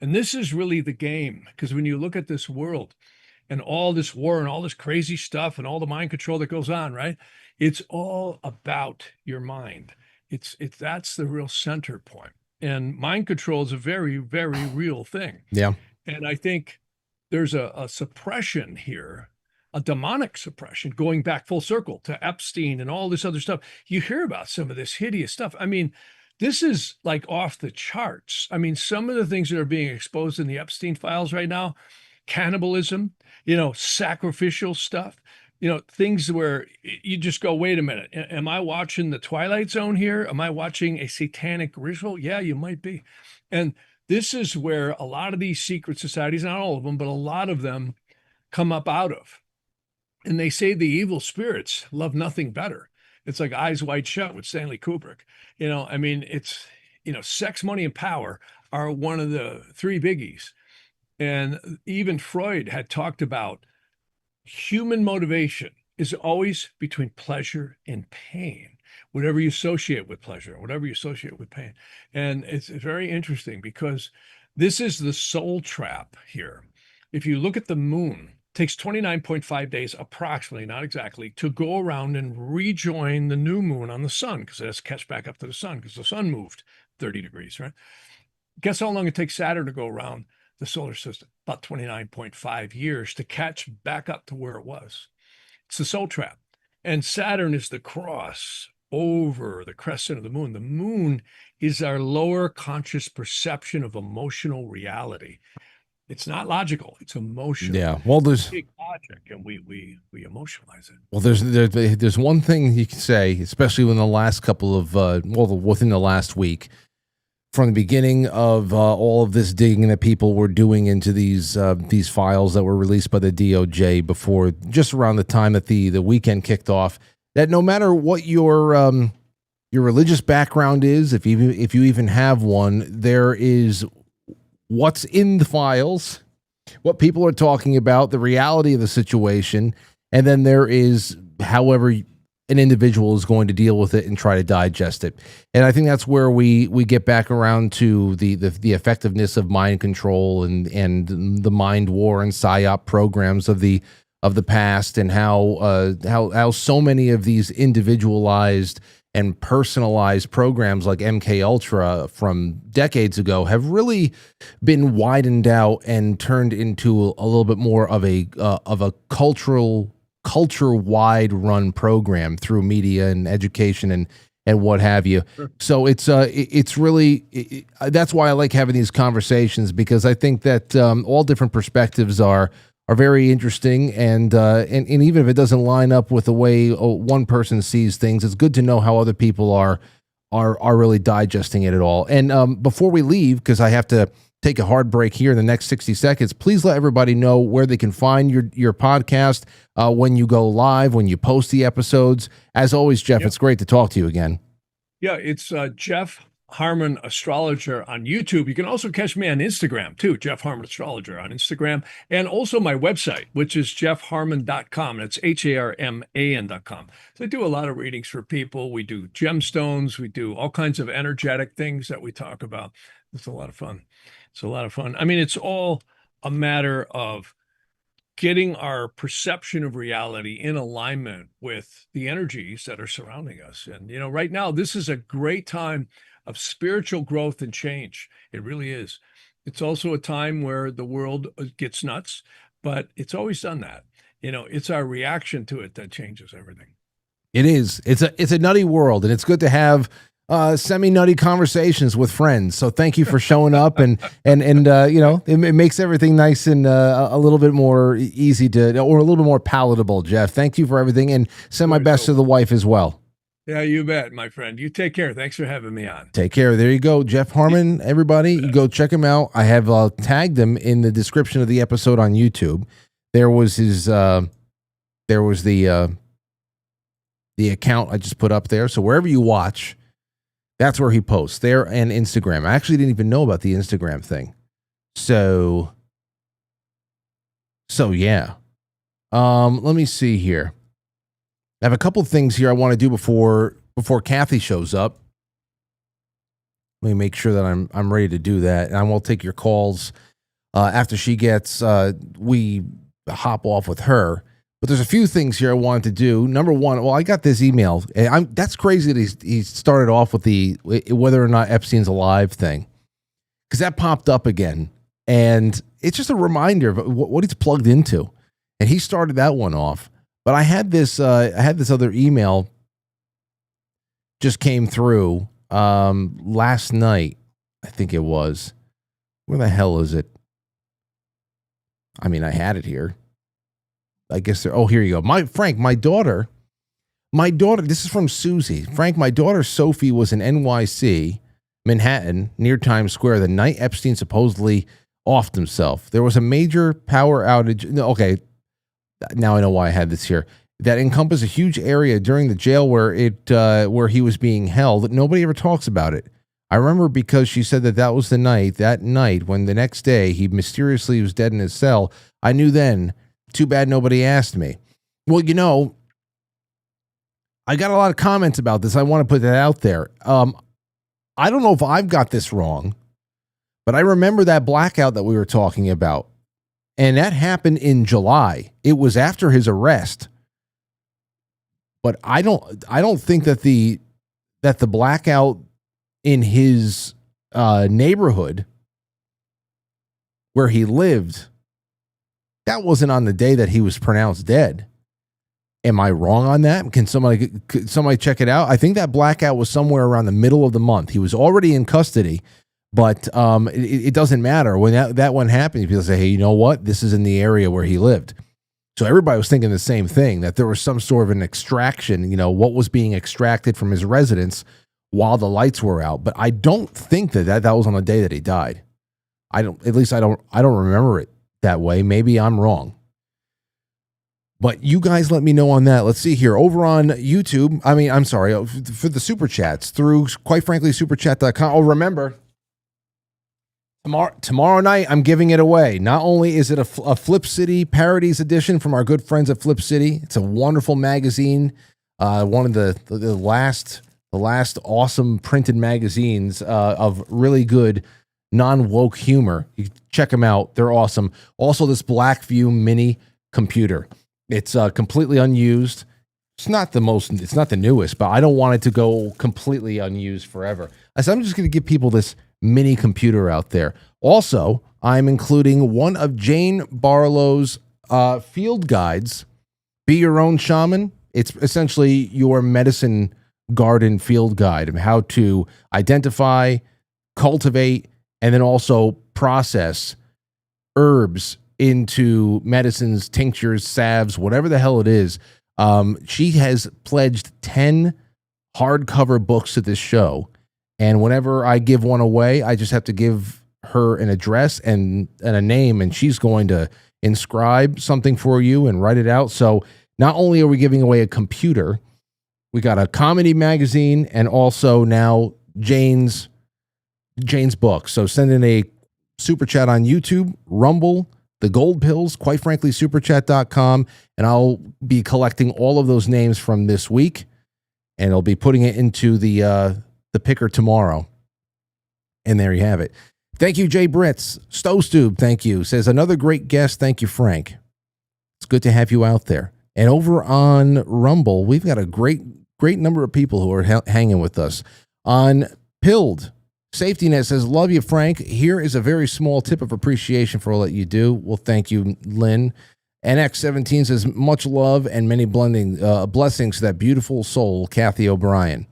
And this is really the game, because when you look at this world and all this war and all this crazy stuff and all the mind control that goes on, right? It's all about your mind. That's the real center point. And mind control is a very, very real thing. Yeah. And I think there's a suppression here, a demonic suppression, going back full circle to Epstein and all this other stuff. You hear about some of this hideous stuff. I mean, this is like off the charts. I mean, some of the things that are being exposed in the Epstein files right now, cannibalism, sacrificial stuff, things where you just go, wait a minute, am I watching the Twilight Zone here? Am I watching a satanic ritual? Yeah, you might be. And this is where a lot of these secret societies, not all of them, but a lot of them come up out of. And they say the evil spirits love nothing better. It's like Eyes Wide Shut with Stanley Kubrick. It's, sex, money, and power are one of the 3 biggies. And even Freud had talked about human motivation is always between pleasure and pain, whatever you associate with pleasure, whatever you associate with pain. And it's very interesting because this is the soul trap here. If you look at the moon, it takes 29.5 days approximately, not exactly, to go around and rejoin the new moon on the sun, because it has to catch back up to the sun because the sun moved 30 degrees, right? Guess how long it takes Saturn to go around the solar system? About 29.5 years to catch back up to where it was. It's the soul trap. And Saturn is the cross over the crescent of the moon. The moon is our lower conscious perception of emotional reality. It's not logical, it's emotional. Yeah. Well, there's big logic, and we emotionalize it. Well, there's one thing you can say, especially when the last couple of within the last week, from the beginning of all of this digging that people were doing into these files that were released by the DOJ before, just around the time that the weekend kicked off, that no matter what your religious background is, if you even have one, there is what's in the files, what people are talking about, the reality of the situation, and then there is however an individual is going to deal with it and try to digest it. And I think that's where we get back around to the effectiveness of mind control and the mind war and psyop programs of the past, and how so many of these individualized and personalized programs like MK Ultra from decades ago have really been widened out and turned into a little bit more of a culture-wide run program through media and education and what have you. Sure. So it's really that's why I like having these conversations, because I think that all different perspectives are very interesting, and even if it doesn't line up with the way one person sees things, it's good to know how other people are really digesting it at all. And before we leave, because I have to take a hard break here in the next 60 seconds, please let everybody know where they can find your podcast, when you go live, when you post the episodes. As always, Jeff, It's great to talk to you again. Yeah, it's Jeff Harman Astrologer on YouTube. You can also catch me on Instagram too, Jeff Harman Astrologer on Instagram, and also my website, which is jeffharman.com. It's HARMAN.com. So I do a lot of readings for people. We do gemstones. We do all kinds of energetic things that we talk about. It's a lot of fun. It's a lot of fun. I mean, it's all a matter of getting our perception of reality in alignment with the energies that are surrounding us. And, right now, this is a great time of spiritual growth and change. It really is. It's also a time where the world gets nuts, but it's always done that. It's our reaction to it that changes everything. It is. It's a nutty world, and it's good to have semi-nutty conversations with friends. So thank you for showing up, and it makes everything nice and a little bit more easy or a little bit more palatable, Jeff. Thank you for everything, and send my best to the wife as well. Yeah, you bet, my friend. You take care. Thanks for having me on. Take care. There you go. Jeff Harman, everybody. You go check him out. I have tagged him in the description of the episode on YouTube. There was the account I just put up there. So wherever you watch, that's where he posts, there and Instagram. I actually didn't even know about the Instagram thing. So yeah. Let me see here. I have a couple of things here I want to do before Cathy shows up. Let me make sure that I'm ready to do that, and I will take your calls after she gets. We hop off with her, but there's a few things here I wanted to do. Number one, I got this email. That's crazy that he started off with the whether or not Epstein's alive thing, because that popped up again, and it's just a reminder of what he's plugged into, and he started that one off. But I had this other email just came through last night, I think it was. Where the hell is it? I mean, I had it here. I guess here you go. My daughter, this is from Susie. Frank, my daughter Sophie was in NYC, Manhattan, near Times Square, the night Epstein supposedly offed himself. There was a major power outage. No, okay. Now I know why I had this here. That encompassed a huge area during the jail where he was being held. Nobody ever talks about it. I remember because she said that was the night when the next day he mysteriously was dead in his cell. I knew then. Too bad nobody asked me. Well, I got a lot of comments about this. I want to put that out there. I don't know if I've got this wrong, but I remember that blackout that we were talking about. And that happened in July. It was after his arrest. But I don't think that the blackout in his neighborhood where he lived, that wasn't on the day that he was pronounced dead. Am I wrong on that? Can somebody check it out? I think that blackout was somewhere around the middle of the month. He was already in custody. But it doesn't matter. When that one happened, people say, hey, you know what? This is in the area where he lived. So everybody was thinking the same thing, that there was some sort of an extraction, what was being extracted from his residence while the lights were out. But I don't think that was on the day that he died. I don't remember it that way. Maybe I'm wrong. But you guys let me know on that. Let's see here. Over on YouTube, I'm sorry, for the Super Chats, through quitefranklysuperchat.com. Oh, remember, tomorrow night, I'm giving it away. Not only is it a Flip City Parodies edition from our good friends at Flip City, it's a wonderful magazine, one of the last awesome printed magazines of really good non-woke humor. You check them out. They're awesome. Also, this Blackview mini computer. It's completely unused. It's not the newest, but I don't want it to go completely unused forever. So I'm just going to give people this mini computer out there. Also, I'm including one of Jane Barlow's field guides, Be Your Own Shaman. It's essentially your medicine garden field guide of how to identify, cultivate, and then also process herbs into medicines, tinctures, salves, whatever the hell it is. She has pledged 10 hardcover books to this show. And whenever I give one away, I just have to give her an address and a name, and she's going to inscribe something for you and write it out. So not only are we giving away a computer, we got a comedy magazine and also now Jane's book. So send in a super chat on YouTube, Rumble, the Gold Pills, quite frankly, superchat.com, and I'll be collecting all of those names from this week, and I'll be putting it into the picker tomorrow. And there you have it. Thank you, Jay Britz. Stowstube, thank you. Says, another great guest. Thank you, Frank. It's good to have you out there. And over on Rumble, we've got a great number of people who are hanging with us. On Pilled, Safety Net says, love you, Frank. Here is a very small tip of appreciation for all that you do. Well, thank you, Lynn. NX17 says, much love and many blessings to that beautiful soul, Cathy O'Brien.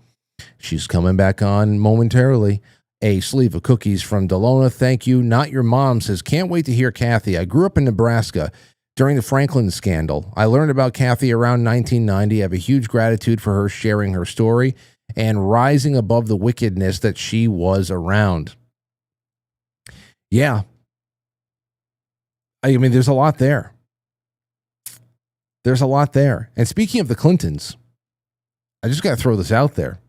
She's coming back on momentarily. A sleeve of cookies from Delona. Thank you. Not Your Mom says, can't wait to hear Cathy. I grew up in Nebraska during the Franklin scandal. I learned about Cathy around 1990. I have a huge gratitude for her sharing her story and rising above the wickedness that she was around. Yeah. I mean, there's a lot there. There's a lot there. And speaking of the Clintons, I just got to throw this out there.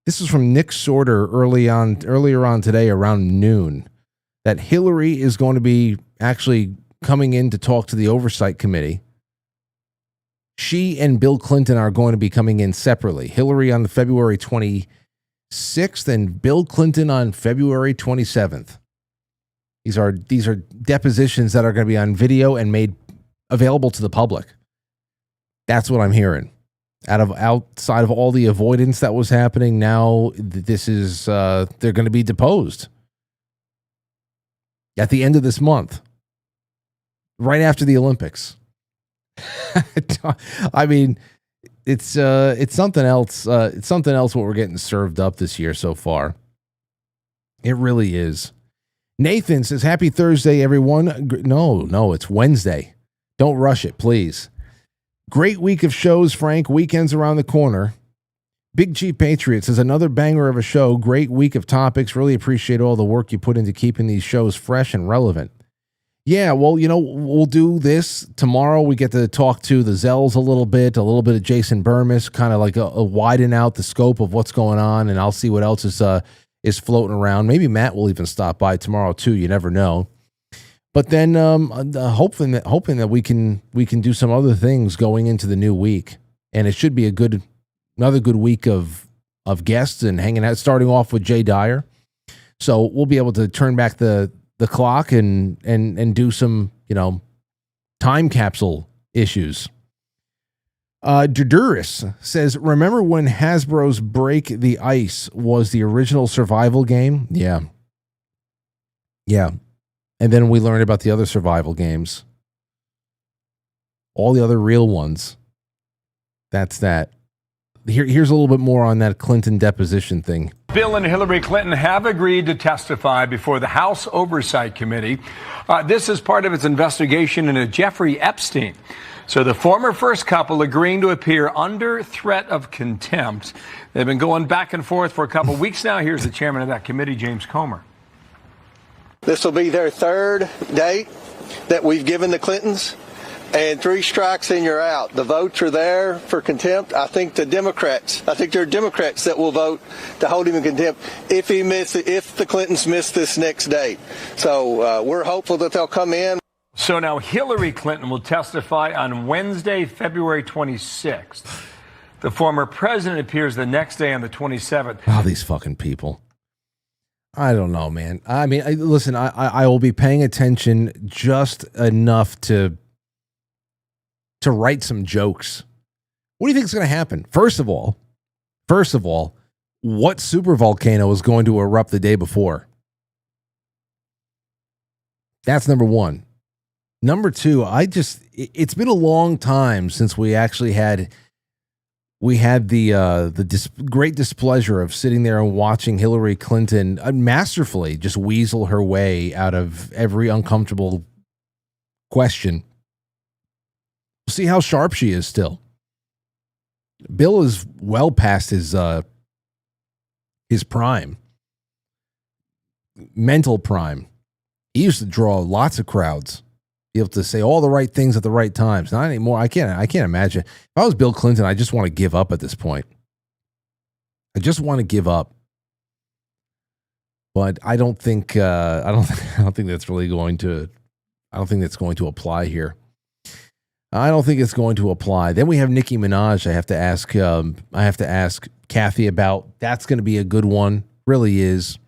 This is from Nick Sorter earlier on today around noon, that Hillary is going to be actually coming in to talk to the Oversight Committee. She and Bill Clinton are going to be coming in separately. Hillary on February 26th and Bill Clinton on February 27th. These are depositions that are going to be on video and made available to the public. That's what I'm hearing. Outside of all the avoidance that was happening, now this is they're going to be deposed at the end of this month, right after the Olympics. I mean, it's something else. It's something else what we're getting served up this year so far. It really is. Nathan says, happy Thursday, everyone. No, it's Wednesday. Don't rush it, please. Great week of shows, Frank. Weekend's around the corner. Big Chief Patriot says, another banger of a show. Great week of topics. Really appreciate all the work you put into keeping these shows fresh and relevant. Yeah, well, we'll do this. Tomorrow we get to talk to the Zells a little bit of Jason Burmis, kind of like a widen out the scope of what's going on, and I'll see what else is floating around. Maybe Matt will even stop by tomorrow too. You never know. But then hoping that we can do some other things going into the new week, and it should be another good week of guests and hanging out. Starting off with Jay Dyer, so we'll be able to turn back the clock and do some time capsule issues. Durduris says, remember when Hasbro's Break the Ice was the original survival game? Yeah. And then we learned about the other survival games. All the other real ones. That's that. Here's a little bit more on that Clinton deposition thing. Bill and Hillary Clinton have agreed to testify before the House Oversight Committee. This is part of its investigation into Jeffrey Epstein. So the former first couple agreeing to appear under threat of contempt. They've been going back and forth for a couple of weeks now. Here's the chairman of that committee, James Comer. This will be their third date that we've given the Clintons, and 3 strikes and you're out. The votes are there for contempt. I think there are Democrats that will vote to hold him in contempt if the Clintons miss this next date. So we're hopeful that they'll come in. So now Hillary Clinton will testify on Wednesday, February 26th. The former president appears the next day on the 27th. Oh, these fucking people. I don't know, man. I mean, listen, I will be paying attention just enough to write some jokes. What do you think is going to happen? First of all, what super volcano is going to erupt the day before? That's number one. Number two, it's been a long time since we actually had we had the great displeasure of sitting there and watching Hillary Clinton masterfully just weasel her way out of every uncomfortable question. See how sharp she is still. Bill is well past his prime, mental prime. He used to draw lots of crowds, be able to say all the right things at the right times. Not anymore. I can't imagine. If I was Bill Clinton, I just want to give up at this point. I just want to give up. But I don't think that's really going to. I don't think that's going to apply here. I don't think it's going to apply. Then we have Nicki Minaj. I have to ask Cathy about. That's going to be a good one. Really is.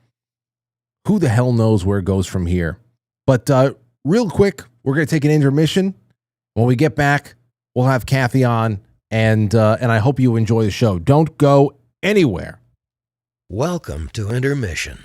Who the hell knows where it goes from here? But real quick, we're going to take an intermission. When we get back, we'll have Cathy on, and I hope you enjoy the show. Don't go anywhere. Welcome to intermission.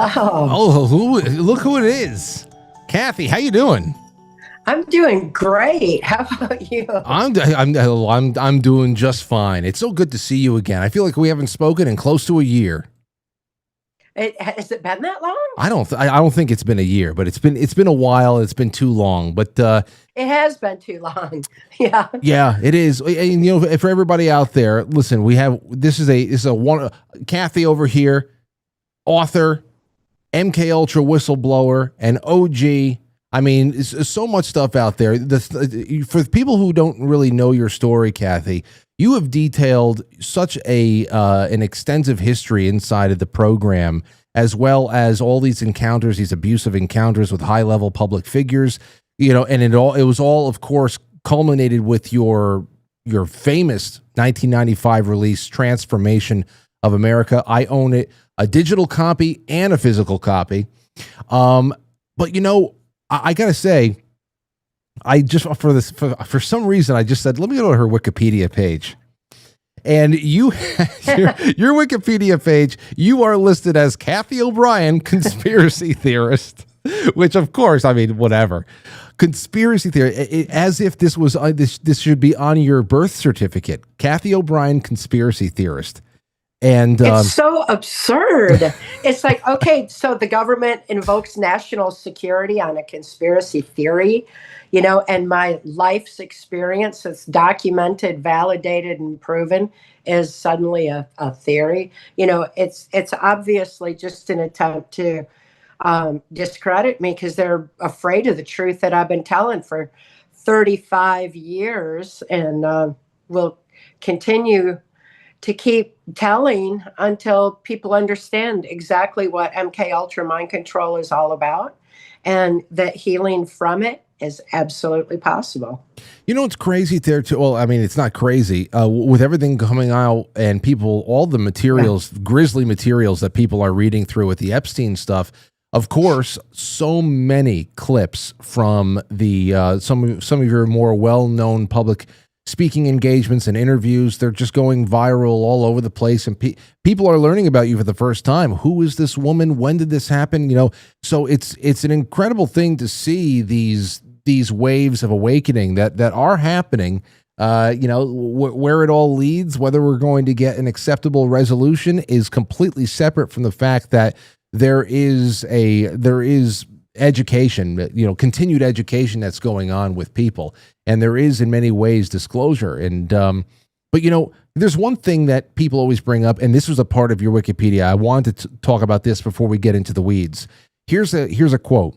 Hello. Oh, look who it is. Cathy, how you doing? I'm doing great. How about you? I'm doing just fine. It's so good to see you again. I feel like we haven't spoken in close to a year. Has it been that long? I don't think it's been a year, but it's been a while. It's been too long, but it has been too long. Yeah. Yeah, it is. And you know, for everybody out there, listen, this is a one. Cathy over here, author, MK Ultra whistleblower, and OG. I mean, it's so much stuff out there. For people who don't really know your story, Cathy, you have detailed such an extensive history inside of the program, as well as all these encounters, these abusive encounters with high-level public figures. You know, and it was all, of course, culminated with your famous 1995 release, Transformation of America. I own it, a digital copy and a physical copy. But you know, I gotta say, I just for some reason I just said, let me go to her Wikipedia page. And your Wikipedia page, you are listed as Cathy O'Brien, conspiracy theorist, which of course, I mean, whatever. Conspiracy theory, as if this was this should be on your birth certificate. Cathy O'Brien, conspiracy theorist. And it's so absurd. It's like, okay, so the government invokes national security on a conspiracy theory, you know, and my life's experience that's documented, validated, and proven is suddenly a theory. You know, it's obviously just an attempt to discredit me because they're afraid of the truth that I've been telling for 35 years and will continue to keep telling until people understand exactly what MK Ultra mind control is all about, and that healing from it is absolutely possible. You know, it's crazy there too. Well, I mean, it's not crazy with everything coming out and people, all the materials, grisly materials that people are reading through with the Epstein stuff. Of course, so many clips from the some of your more well-known public speaking engagements and interviews. They're just going viral all over the place, and people are learning about you for the first time. Who is this woman? When did this happen? You know, so it's an incredible thing to see these waves of awakening that are happening. You know, where it all leads, whether we're going to get an acceptable resolution, is completely separate from the fact that there is education, continued education that's going on with people. And there is in many ways disclosure. And, but there's one thing that people always bring up, and this was a part of your Wikipedia. I wanted to talk about this before we get into the weeds. Here's a quote.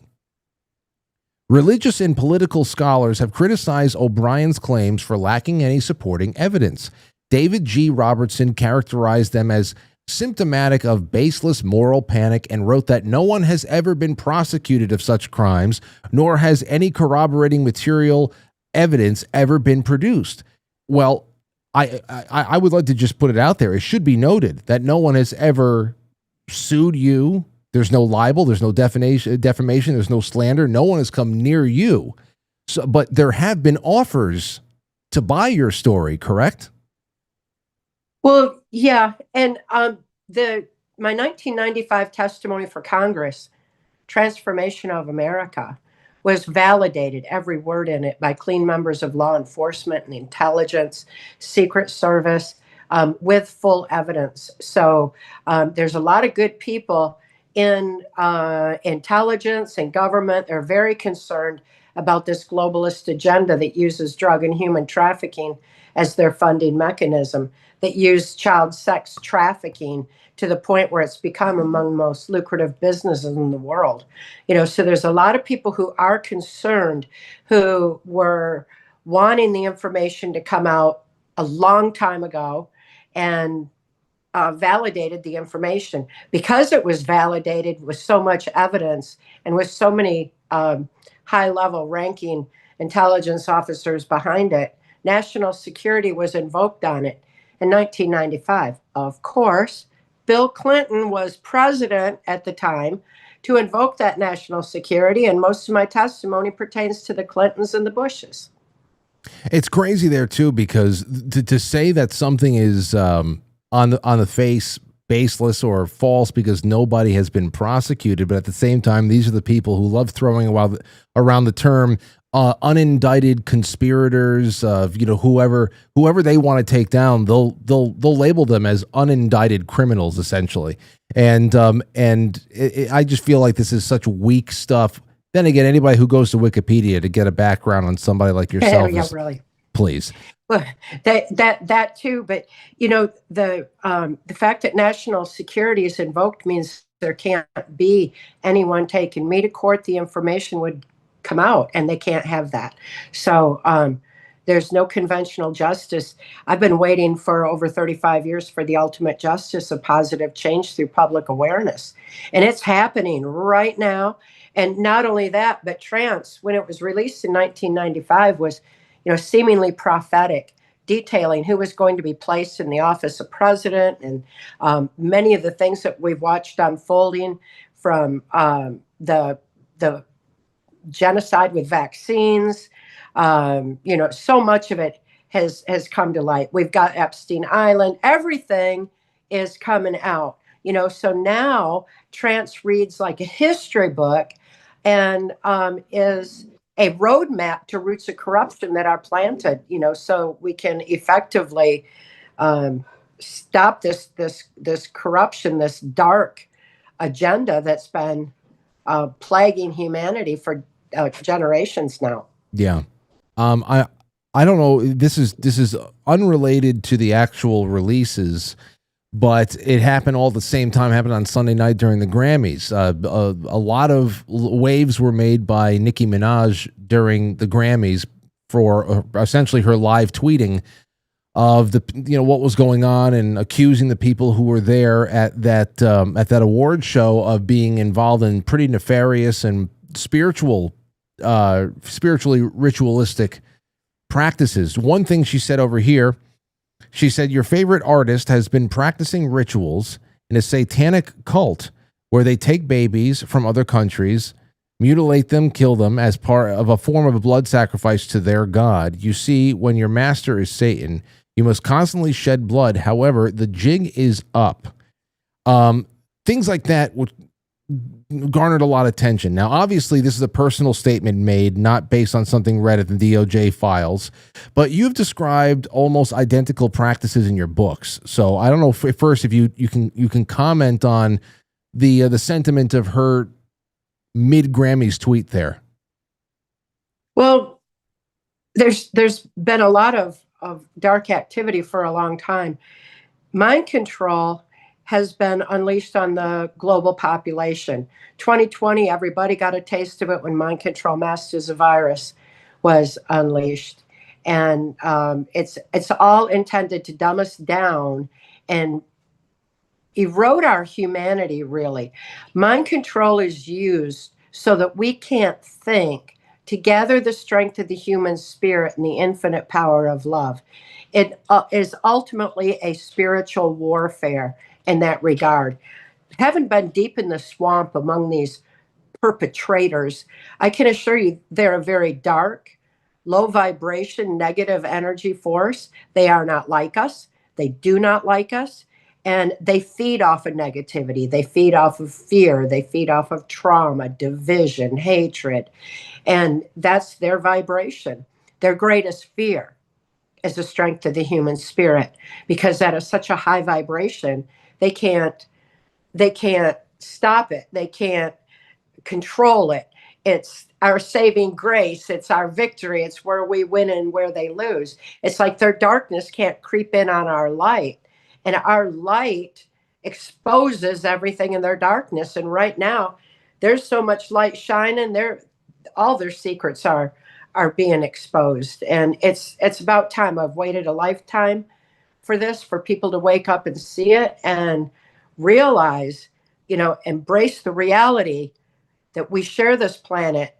Religious and political scholars have criticized O'Brien's claims for lacking any supporting evidence. David G. Robertson characterized them as symptomatic of baseless moral panic and wrote that no one has ever been prosecuted of such crimes, nor has any corroborating material evidence ever been produced. Well, I would like to just put it out there. It should be noted that no one has ever sued you. There's no libel. There's no defamation. There's no slander. No one has come near you. So, but there have been offers to buy your story, correct? Well, yeah. And my 1995 testimony for Congress, Transformation of America, was validated, every word in it, by clean members of law enforcement and intelligence, Secret Service, with full evidence. So there's a lot of good people in intelligence and government. They're very concerned about this globalist agenda that uses drug and human trafficking as their funding mechanism, that use child sex trafficking to the point where it's become among the most lucrative businesses in the world. So there's a lot of people who are concerned, who were wanting the information to come out a long time ago, and validated the information. Because it was validated with so much evidence and with so many high-level ranking intelligence officers behind it, national security was invoked on it in 1995. Of course, Bill Clinton was president at the time to invoke that national security, and most of my testimony pertains to the Clintons and the Bushes. It's crazy there too, because to say that something is on the face baseless or false because nobody has been prosecuted, but at the same time, these are the people who love throwing around the term unindicted conspirators of whoever they want to take down. They'll label them as unindicted criminals essentially, and I just feel like this is such weak stuff. Then again, anybody who goes to Wikipedia to get a background on somebody like yourself, really, please. Well, that too, but the fact that national security is invoked means there can't be anyone taking me to court. The information would come out, and they can't have that. So there's no conventional justice. I've been waiting for over 35 years for the ultimate justice of positive change through public awareness, and it's happening right now. And not only that, but trance, when it was released in 1995, was seemingly prophetic, detailing who was going to be placed in the office of president, and many of the things that we've watched unfolding, from the genocide with vaccines. So much of it has come to light. We've got Epstein Island. Everything is coming out. So now trance reads like a history book, and is a roadmap to roots of corruption that are planted, so we can effectively stop this corruption, this dark agenda that's been plaguing humanity for generations now. Yeah. I don't know. This is unrelated to the actual releases, but it happened all at the same time. Happened on Sunday night during the Grammys. A lot of waves were made by Nicki Minaj during the Grammys for essentially her live tweeting of what was going on, and accusing the people who were there at that award show of being involved in pretty nefarious and spiritually ritualistic practices. One thing she said over here, she said, your favorite artist has been practicing rituals in a satanic cult where they take babies from other countries, mutilate them, kill them as part of a form of a blood sacrifice to their god. You see, when your master is Satan, you must constantly shed blood. However, the jig is up. Things like that would garnered a lot of attention. Now, obviously, this is a personal statement made, not based on something read at the DOJ files, but you've described almost identical practices in your books. So I don't know if you can comment on the sentiment of her mid-Grammys tweet there? Well, there's been a lot of dark activity for a long time. Mind control has been unleashed on the global population. 2020, everybody got a taste of it when mind control masked as a virus was unleashed. And it's all intended to dumb us down and erode our humanity, really. Mind control is used so that we can't think, to gather the strength of the human spirit and the infinite power of love. It is ultimately a spiritual warfare in that regard. Having been deep in the swamp among these perpetrators, I can assure you they're a very dark, low vibration, negative energy force. They are not like us. They do not like us. And they feed off of negativity. They feed off of fear. They feed off of trauma, division, hatred. And that's their vibration. Their greatest fear is the strength of the human spirit, because that is such a high vibration. They can't stop it. They can't control it. It's our saving grace. It's our victory. It's where we win and where they lose. It's like their darkness can't creep in on our light. And our light exposes everything in their darkness. And right now, there's so much light shining. All their secrets are being exposed. And it's about time. I've waited a lifetime for this, for people to wake up and see it and realize, embrace the reality that we share this planet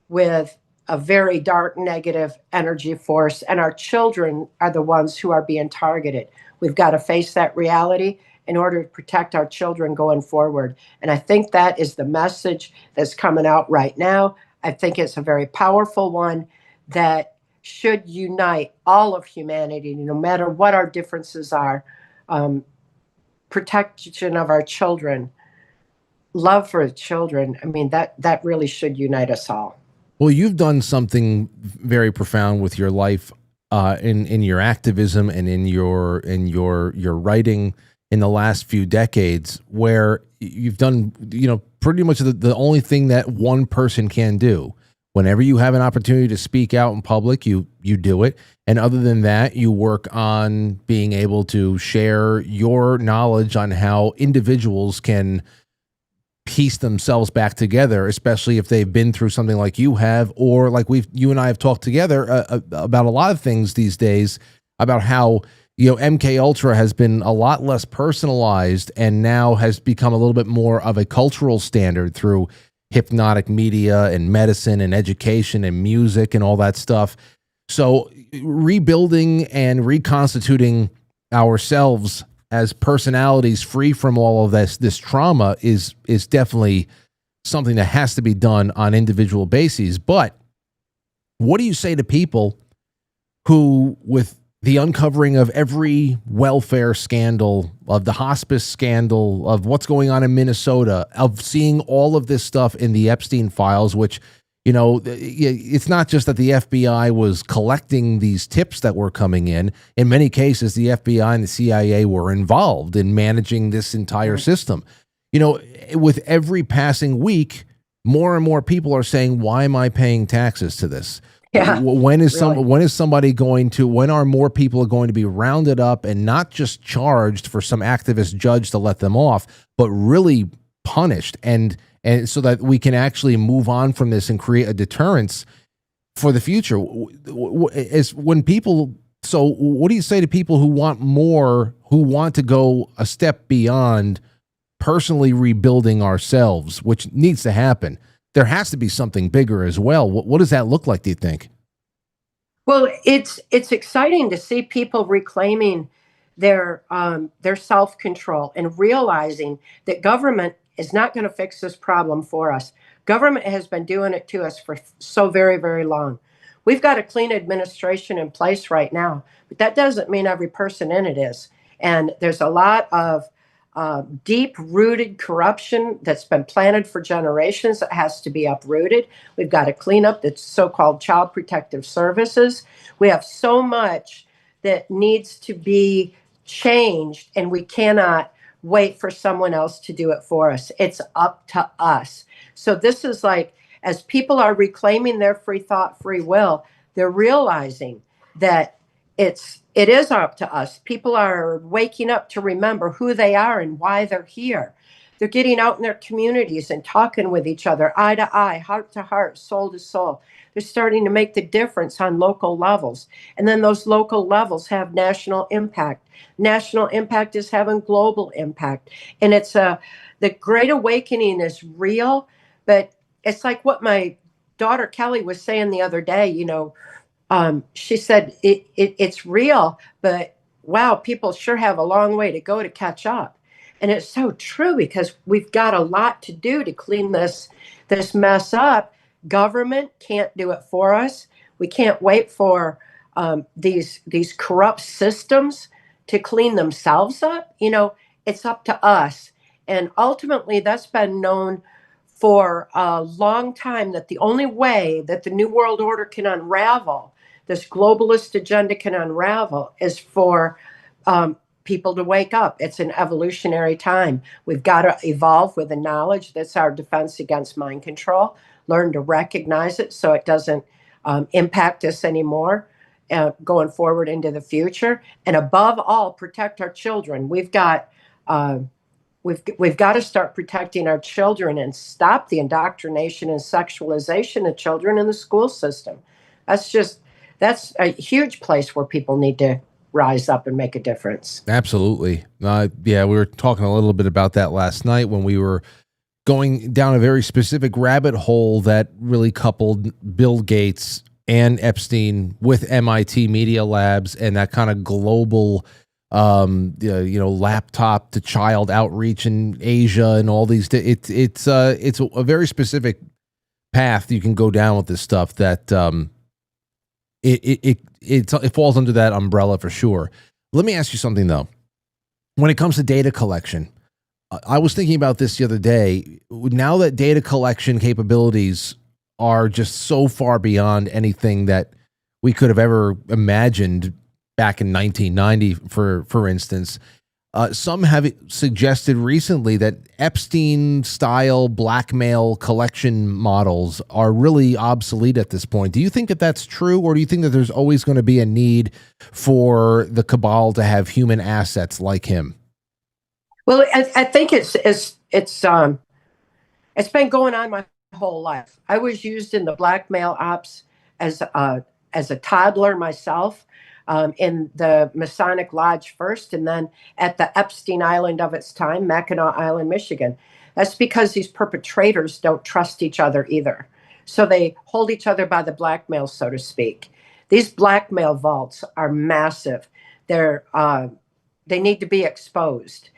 with a very dark, negative energy force, and our children are the ones who are being targeted. We've got to face that reality in order to protect our children going forward. And I think that is the message that's coming out right now. I think it's a very powerful one that should unite all of humanity, no matter what our differences are. Protection of our children, love for children. I mean, that really should unite us all. Well, you've done something very profound with your life, in your activism and in your writing in the last few decades, where you've done, pretty much the only thing that one person can do. Whenever you have an opportunity to speak out in public, you do it. And other than that, you work on being able to share your knowledge on how individuals can piece themselves back together, especially if they've been through something like you have, or like you and I have talked together about a lot of things these days, about how MK Ultra has been a lot less personalized and now has become a little bit more of a cultural standard through hypnotic media and medicine and education and music and all that stuff. So rebuilding and reconstituting ourselves as personalities free from all of this trauma is definitely something that has to be done on individual bases. But what do you say to people who, with the uncovering of every welfare scandal, of the hospice scandal, of what's going on in Minnesota, of seeing all of this stuff in the Epstein files, which, it's not just that the FBI was collecting these tips that were coming in. In many cases, the FBI and the CIA were involved in managing this entire system. With every passing week, more and more people are saying, why am I paying taxes to this? Yeah, when are more people going to be rounded up and not just charged for some activist judge to let them off, but really punished, and so that we can actually move on from this and create a deterrence for the future? So what do you say to people who want more, who want to go a step beyond personally rebuilding ourselves, which needs to happen? There has to be something bigger as well. What does that look like, do you think? Well, it's exciting to see people reclaiming their self-control and realizing that government is not going to fix this problem for us. Government has been doing it to us for so very, very long. We've got a clean administration in place right now, but that doesn't mean every person in it is. And there's a lot of deep-rooted corruption that's been planted for generations that has to be uprooted. We've got to clean up the so-called child protective services. We have so much that needs to be changed, and we cannot wait for someone else to do it for us. It's up to us. So this is like, as people are reclaiming their free thought, free will, they're realizing that it is up to us. People are waking up to remember who they are and why they're here. They're getting out in their communities and talking with each other, eye to eye, heart to heart, soul to soul. They're starting to make the difference on local levels. And then those local levels have national impact. National impact is having global impact. And the Great Awakening is real, but it's like what my daughter Kelly was saying the other day, she said it's real, but wow, people sure have a long way to go to catch up. And it's so true, because we've got a lot to do to clean this mess up. Government can't do it for us. We can't wait for these corrupt systems to clean themselves up. It's up to us. And ultimately, that's been known for a long time, that the only way that the New World Order can unravel, this globalist agenda can unravel, is for people to wake up. It's an evolutionary time. We've got to evolve with the knowledge that's our defense against mind control, learn to recognize it so it doesn't impact us anymore going forward into the future. And above all, protect our children. We've got to start protecting our children and stop the indoctrination and sexualization of children in the school system. That's a huge place where people need to rise up and make a difference. Absolutely. Yeah, we were talking a little bit about that last night when we were going down a very specific rabbit hole that really coupled Bill Gates and Epstein with MIT Media Labs and that kind of global laptop to child outreach in Asia and all these. It's a very specific path you can go down with this stuff that it falls under that umbrella for sure. Let me ask you something though. When it comes to data collection, I was thinking about this the other day. Now that data collection capabilities are just so far beyond anything that we could have ever imagined back in 1990, for instance, some have suggested recently that Epstein-style blackmail collection models are really obsolete at this point. Do you think that that's true, or do you think that there's always going to be a need for the cabal to have human assets like him? Well, I think it's been going on my whole life. I was used in the blackmail ops as a toddler myself. In the Masonic Lodge first, and then at the Epstein Island of its time, Mackinac Island, Michigan. That's because these perpetrators don't trust each other either. So they hold each other by the blackmail, so to speak. These blackmail vaults are massive. They need to be exposed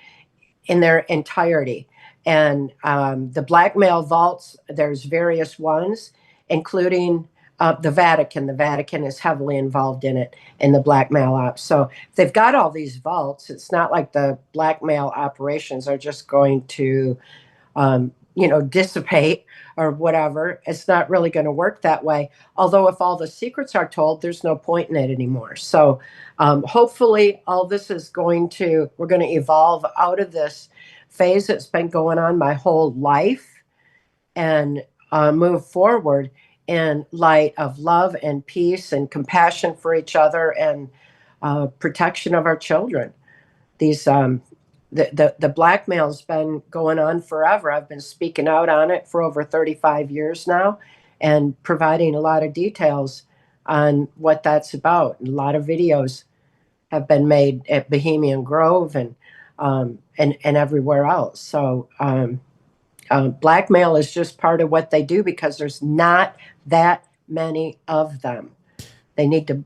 in their entirety. And the blackmail vaults, there's various ones, including the Vatican. The Vatican is heavily involved in it, in the blackmail ops. So they've got all these vaults. It's not like the blackmail operations are just going to, dissipate or whatever. It's not really going to work that way. Although if all the secrets are told, there's no point in it anymore. So hopefully all this we're going to evolve out of this phase that's been going on my whole life and move forward in light of love and peace and compassion for each other and protection of our children. These the blackmail's been going on forever. I've been speaking out on it for over 35 years now and providing a lot of details on what that's about. And a lot of videos have been made at Bohemian Grove and everywhere else. So blackmail is just part of what they do because there's not that many of them. They need to,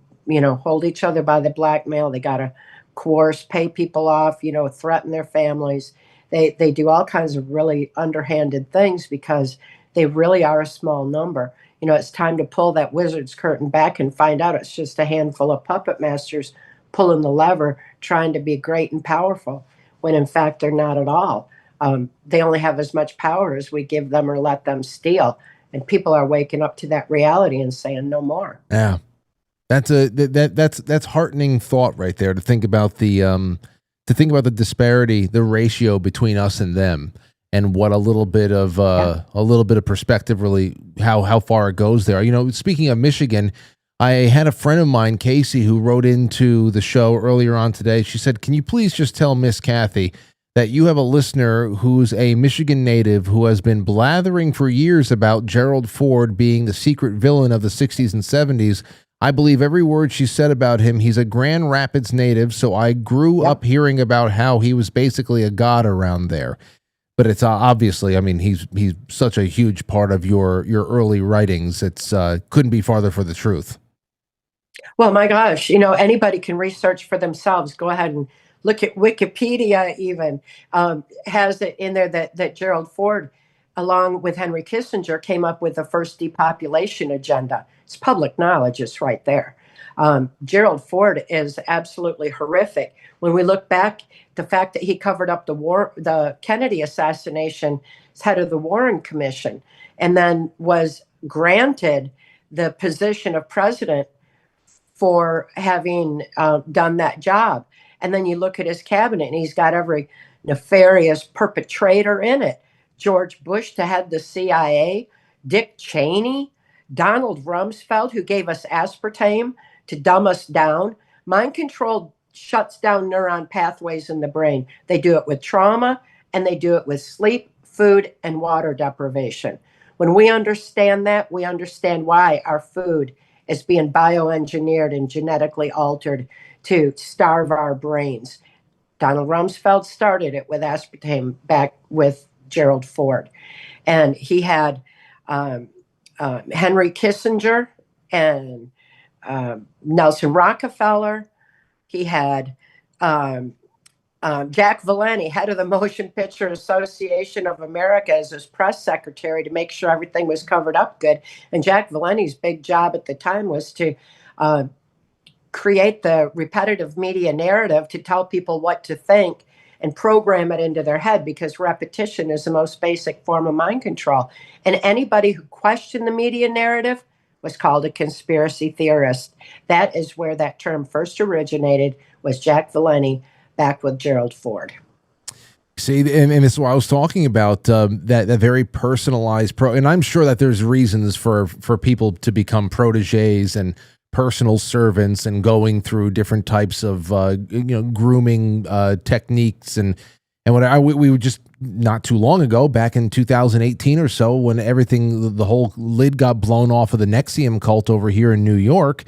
hold each other by the blackmail. They got to coerce, pay people off, threaten their families. They do all kinds of really underhanded things because they really are a small number. It's time to pull that wizard's curtain back and find out it's just a handful of puppet masters pulling the lever, trying to be great and powerful, when in fact they're not at all. They only have as much power as we give them or let them steal. And people are waking up to that reality and saying no more. Yeah. That's heartening thought right there, to think about the to think about the disparity, the ratio between us and them, and what a little bit of perspective really how far it goes there. You know, speaking of Michigan, I had a friend of mine, Casey, who wrote into the show earlier on today. She said, "Can you please just tell Miss Cathy that you have a listener who's a Michigan native who has been blathering for years about Gerald Ford being the secret villain of the 60s and 70s. I believe every word she said about him. He's a Grand Rapids native, so I grew up hearing about how he was basically a god around there." But it's obviously, I mean, he's such a huge part of your early writings. It's couldn't be farther for the truth. Well, my gosh, you know, anybody can research for themselves. Go ahead and look at Wikipedia even has it in there that Gerald Ford, along with Henry Kissinger, came up with the first depopulation agenda. It's public knowledge. It's right there. Gerald Ford is absolutely horrific. When we look back, the fact that he covered up the Kennedy assassination as head of the Warren Commission, and then was granted the position of president for having done that job. And then you look at his cabinet, and he's got every nefarious perpetrator in it. George Bush to head the CIA, Dick Cheney, Donald Rumsfeld, who gave us aspartame to dumb us down. Mind control shuts down neuron pathways in the brain. They do it with trauma, and they do it with sleep, food, and water deprivation. When we understand that, we understand why our food is being bioengineered and genetically altered to starve our brains. Donald Rumsfeld started it with aspartame back with Gerald Ford. And he had Henry Kissinger and Nelson Rockefeller. He had Jack Valenti, head of the Motion Picture Association of America, as his press secretary to make sure everything was covered up good. And Jack Valenti's big job at the time was to create the repetitive media narrative to tell people what to think and program it into their head, because repetition is the most basic form of mind control. And anybody who questioned the media narrative was called a conspiracy theorist. That is where that term first originated, was Jack Valenti back with Gerald Ford. See, and this is what I was talking about, that very personalized and I'm sure that there's reasons for people to become proteges and personal servants and going through different types of grooming techniques and what we were just not too long ago, back in 2018 or so, when the whole lid got blown off of the NXIVM cult over here in New York.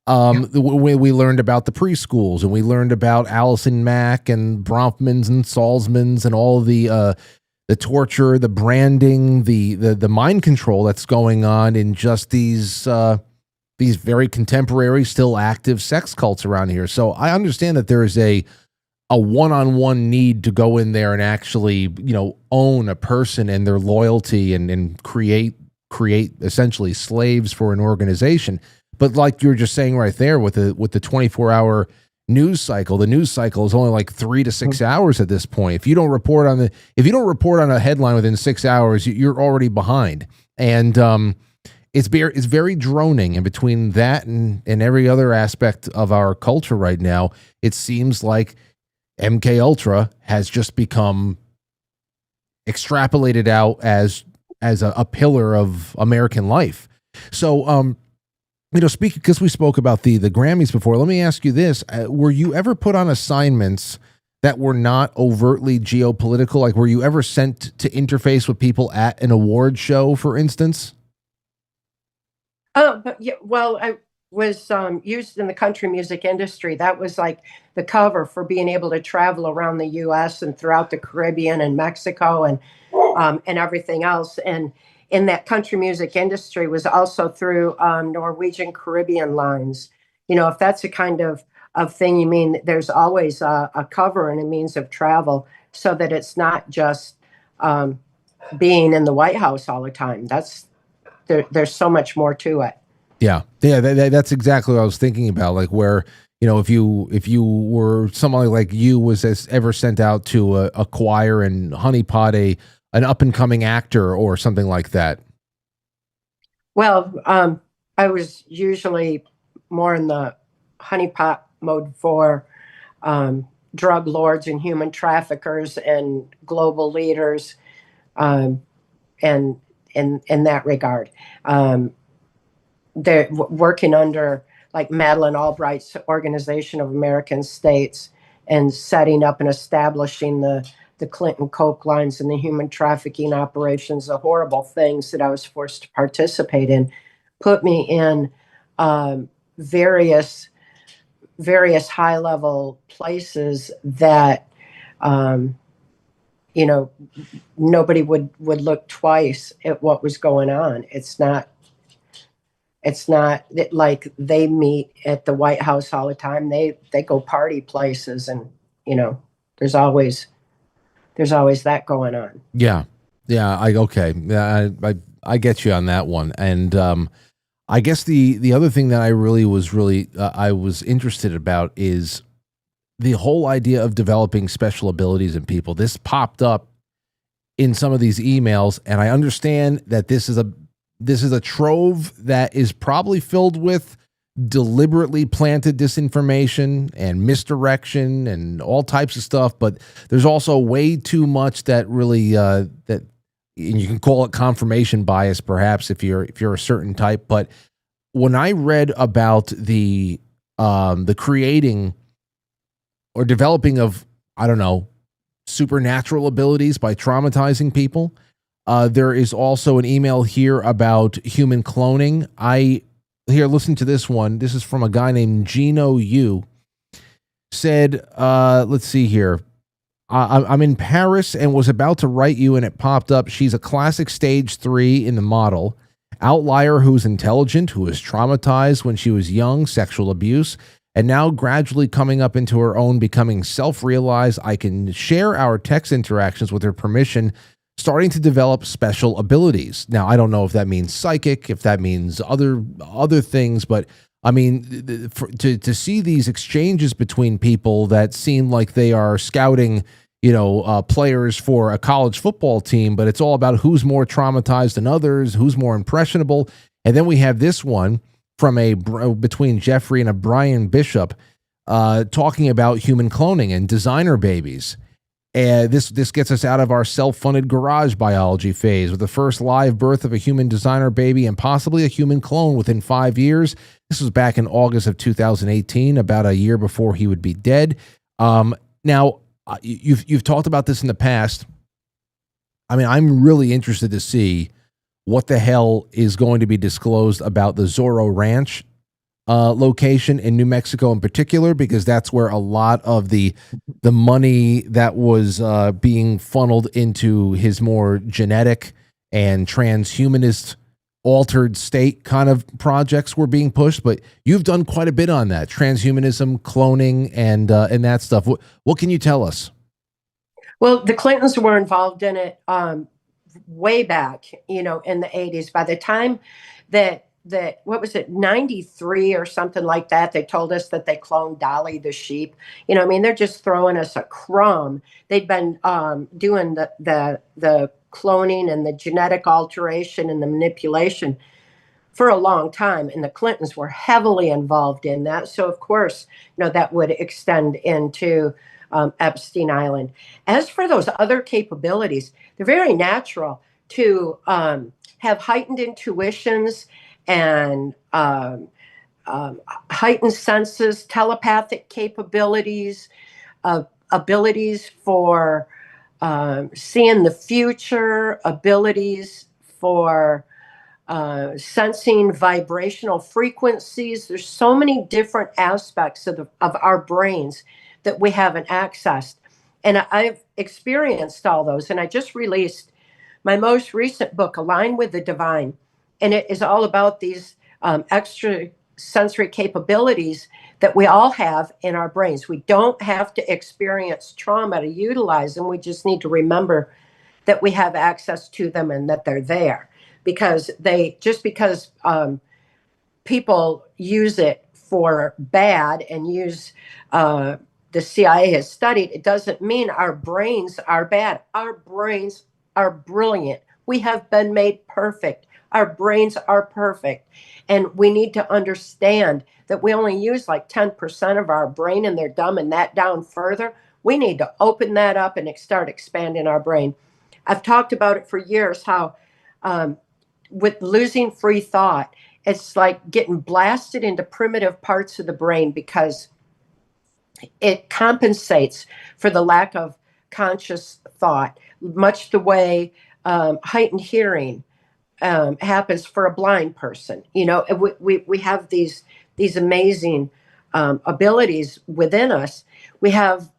We learned about the preschools, and we learned about Allison Mack and Bronfmans and Salzmans and all the torture, the branding, the mind control that's going on in just these very contemporary, still active sex cults around here. So I understand that there is a one-on-one need to go in there and actually, own a person and their loyalty and create essentially slaves for an organization. But like you were just saying right there with the 24-hour news cycle, the news cycle is only like 3 to 6 hours at this point. If you don't report on a headline within 6 hours, you're already behind. And it's very droning. And between that and every other aspect of our culture right now, it seems like MK Ultra has just become extrapolated out as a pillar of American life. So, speaking, because we spoke about the Grammys before, let me ask you this. Were you ever put on assignments that were not overtly geopolitical? Like, were you ever sent to interface with people at an award show, for instance? But yeah, well, I was used in the country music industry. That was like the cover for being able to travel around the U.S. and throughout the Caribbean and Mexico and everything else. And in that country music industry was also through Norwegian Caribbean lines. If that's the kind of thing you mean, there's always a cover and a means of travel, so that it's not just being in the White House all the time. There's so much more to it. Yeah. That's exactly what I was thinking about. Like, where, if you were somebody like you was ever sent out to a choir and honeypot an up and coming actor or something like that. Well, I was usually more in the honeypot mode for drug lords and human traffickers and global leaders, and in that regard. They're working under like Madeleine Albright's Organization of American States and setting up and establishing the Clinton coke lines and the human trafficking operations, the horrible things that I was forced to participate in, put me in various high level places that nobody would look twice at what was going on. It's not like they meet at the White House all the time. They go party places, and there's always that going on. Yeah. I get you on that one. And I guess the other thing that I was interested about is the whole idea of developing special abilities in people. This popped up in some of these emails, and I understand that this is a trove that is probably filled with deliberately planted disinformation and misdirection and all types of stuff, but there's also way too much that really that you can call it confirmation bias, perhaps, if you're a certain type. But when I read about the creating or developing of, I don't know, supernatural abilities by traumatizing people, there is also an email here about human cloning. Listen to this one. This is from a guy named Gino Yu. Said, let's see here. I'm in Paris and was about to write you, and it popped up. She's a classic stage 3 in the model. Outlier who's intelligent, who was traumatized when she was young, sexual abuse, and now gradually coming up into her own, becoming self-realized. I can share our text interactions with her permission, starting to develop special abilities. Now, I don't know if that means psychic, if that means other things, but I mean, to see these exchanges between people that seem like they are scouting, players for a college football team, but it's all about who's more traumatized than others, who's more impressionable. And then we have this one from between Jeffrey and a Brian Bishop, talking about human cloning and designer babies. This gets us out of our self-funded garage biology phase with the first live birth of a human designer baby and possibly a human clone within 5 years. This was back in August of 2018, about a year before he would be dead. Now, you've talked about this in the past. I mean, I'm really interested to see what the hell is going to be disclosed about the Zorro Ranch location in New Mexico in particular, because that's where a lot of the money that was being funneled into his more genetic and transhumanist altered state kind of projects were being pushed. But you've done quite a bit on that, transhumanism, cloning, and that stuff. What can you tell us? Well, the Clintons were involved in it way back, in the 80s. By the time that what was it, 93 or something like that, they told us that they cloned Dolly the sheep. They're just throwing us a crumb. They'd been doing the cloning and the genetic alteration and the manipulation for a long time, and the Clintons were heavily involved in that. So of course, that would extend into Epstein Island. As for those other capabilities, they're very natural to have heightened intuitions and heightened senses, telepathic capabilities, abilities for seeing the future, abilities for sensing vibrational frequencies. There's so many different aspects of our brains that we haven't accessed. And I've experienced all those. And I just released my most recent book, Align with the Divine. And it is all about these extra sensory capabilities that we all have in our brains. We don't have to experience trauma to utilize them. We just need to remember that we have access to them and that they're there. Because people use it for bad and use the CIA has studied, it doesn't mean our brains are bad. Our brains are brilliant. We have been made perfect. Our brains are perfect. And we need to understand that we only use like 10% of our brain, and they're dumbing that down further. We need to open that up and start expanding our brain. I've talked about it for years, how with losing free thought, it's like getting blasted into primitive parts of the brain because it compensates for the lack of conscious thought, much the way heightened hearing happens for a blind person. You know, we have these amazing abilities within us. We have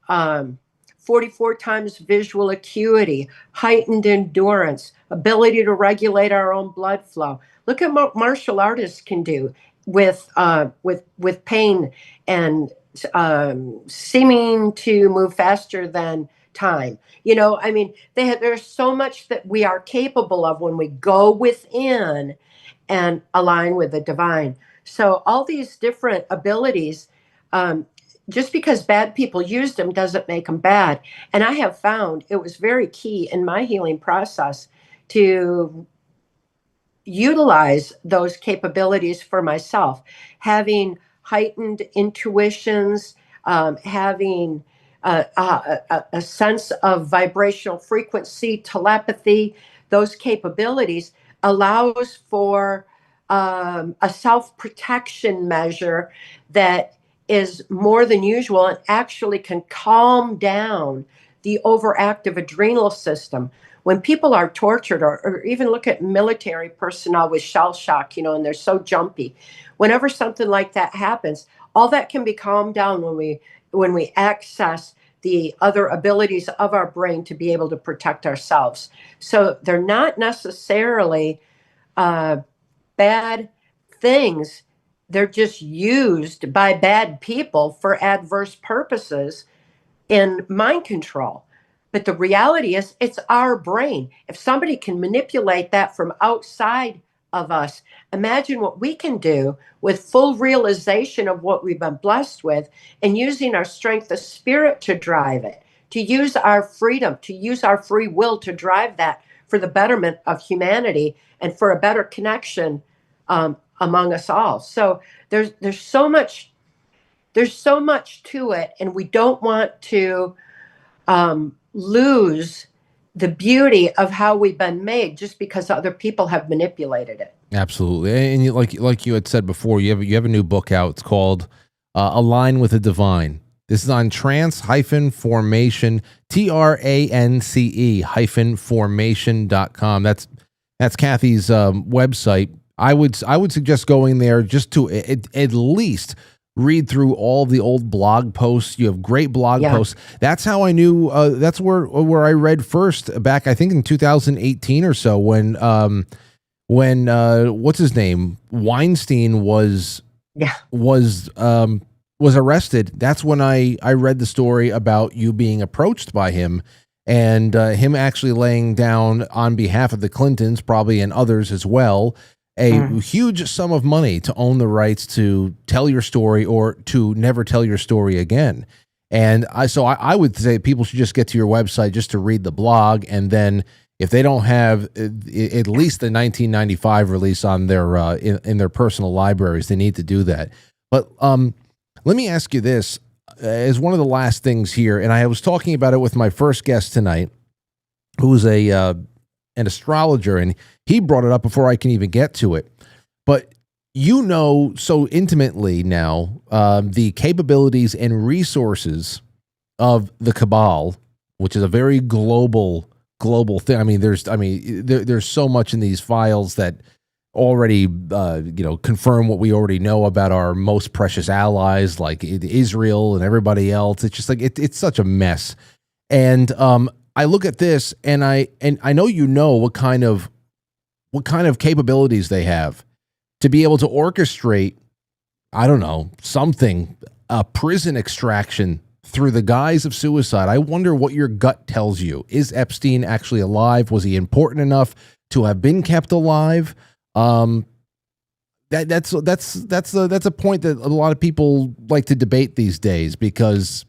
44 times visual acuity, heightened endurance, ability to regulate our own blood flow. Look at what martial artists can do with pain and seeming to move faster than time. You know, I mean, there's so much that we are capable of when we go within and align with the divine. So all these different abilities, just because bad people used them doesn't make them bad. And I have found it was very key in my healing process to utilize those capabilities for myself, having heightened intuitions, having a sense of vibrational frequency, telepathy. Those capabilities allows for a self-protection measure that is more than usual and actually can calm down the overactive adrenal system. When people are tortured, or even look at military personnel with shell shock, you know, and they're so jumpy. Whenever something like that happens, all that can be calmed down when we access the other abilities of our brain to be able to protect ourselves. So they're not necessarily bad things. They're just used by bad people for adverse purposes in mind control. But the reality is, it's our brain. If somebody can manipulate that from outside of us, imagine what we can do with full realization of what we've been blessed with, and using our strength of spirit to drive it, to use our freedom, to use our free will to drive that for the betterment of humanity and for a better connection among us all. So there's so much to it, and we don't want to lose the beauty of how we've been made just because other people have manipulated it. Absolutely. And like you had said before, you have a new book out. It's called Align with the Divine. This is on trance-formation, TRANCE-formation.com. That's Cathy's website. I would suggest going there just to at least read through all the old blog posts. You have great blog posts. That's how I knew. That's where I read first back, I think in 2018 or so, when what's his name, Weinstein was arrested. That's when I read the story about you being approached by him, and him actually laying down on behalf of the Clintons, probably, and others as well, a huge sum of money to own the rights to tell your story or to never tell your story again. And I would say people should just get to your website just to read the blog, and then if they don't have at least the 1995 release on their in their personal libraries, they need to do that. But let me ask you this as one of the last things here, and I was talking about it with my first guest tonight, who's an astrologer, and he brought it up before I can even get to it. But you know so intimately now the capabilities and resources of the Cabal, which is a very global thing. I mean, there's so much in these files that already confirm what we already know about our most precious allies, like Israel and everybody else. It's just like it's such a mess. And I look at this, and I know what kind of capabilities they have to be able to orchestrate, I don't know, a prison extraction through the guise of suicide. I wonder what your gut tells you. Is Epstein actually alive? Was he important enough to have been kept alive? That's a point that a lot of people like to debate these days, because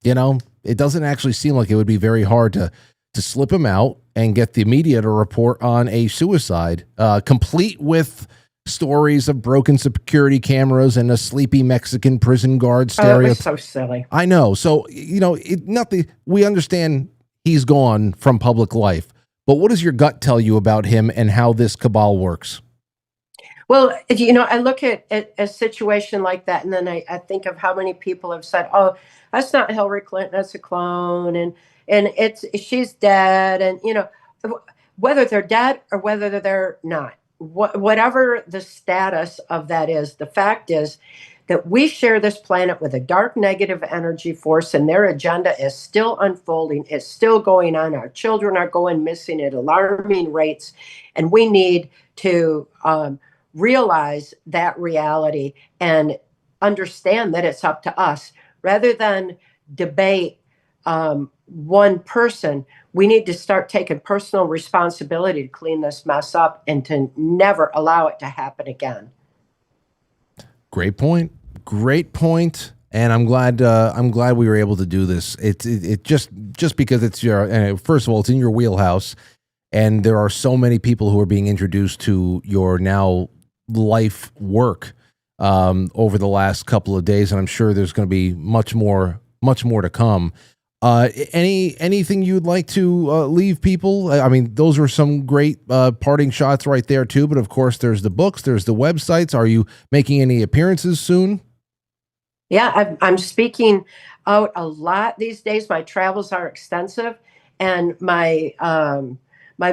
it doesn't actually seem like it would be very hard to slip him out and get the media to report on a suicide, complete with stories of broken security cameras and a sleepy Mexican prison guard Oh, it stereo. was so silly. I know. So, nothing. We understand he's gone from public life, but what does your gut tell you about him and how this cabal works? Well, I look at a situation like that, and then I think of how many people have said, "Oh, that's not Hillary Clinton, that's a clone," and she's dead, and whether they're dead or whether they're not, whatever the status of that is, the fact is that we share this planet with a dark negative energy force, and their agenda is still unfolding. It's still going on. Our children are going missing at alarming rates, and we need to realize that reality and understand that it's up to us rather than debate one person. We need to start taking personal responsibility to clean this mess up and to never allow it to happen again. Great point. Great point. And I'm glad we were able to do this. It just because it's your first of all, it's in your wheelhouse, and there are so many people who are being introduced to your now life work over the last couple of days, and I'm sure there's going to be much more to come. Anything you'd like to leave people? I mean, those are some great parting shots right there too. But of course, there's the books, there's the websites. Are you making any appearances soon? Yeah, I'm speaking out a lot these days. My travels are extensive, and my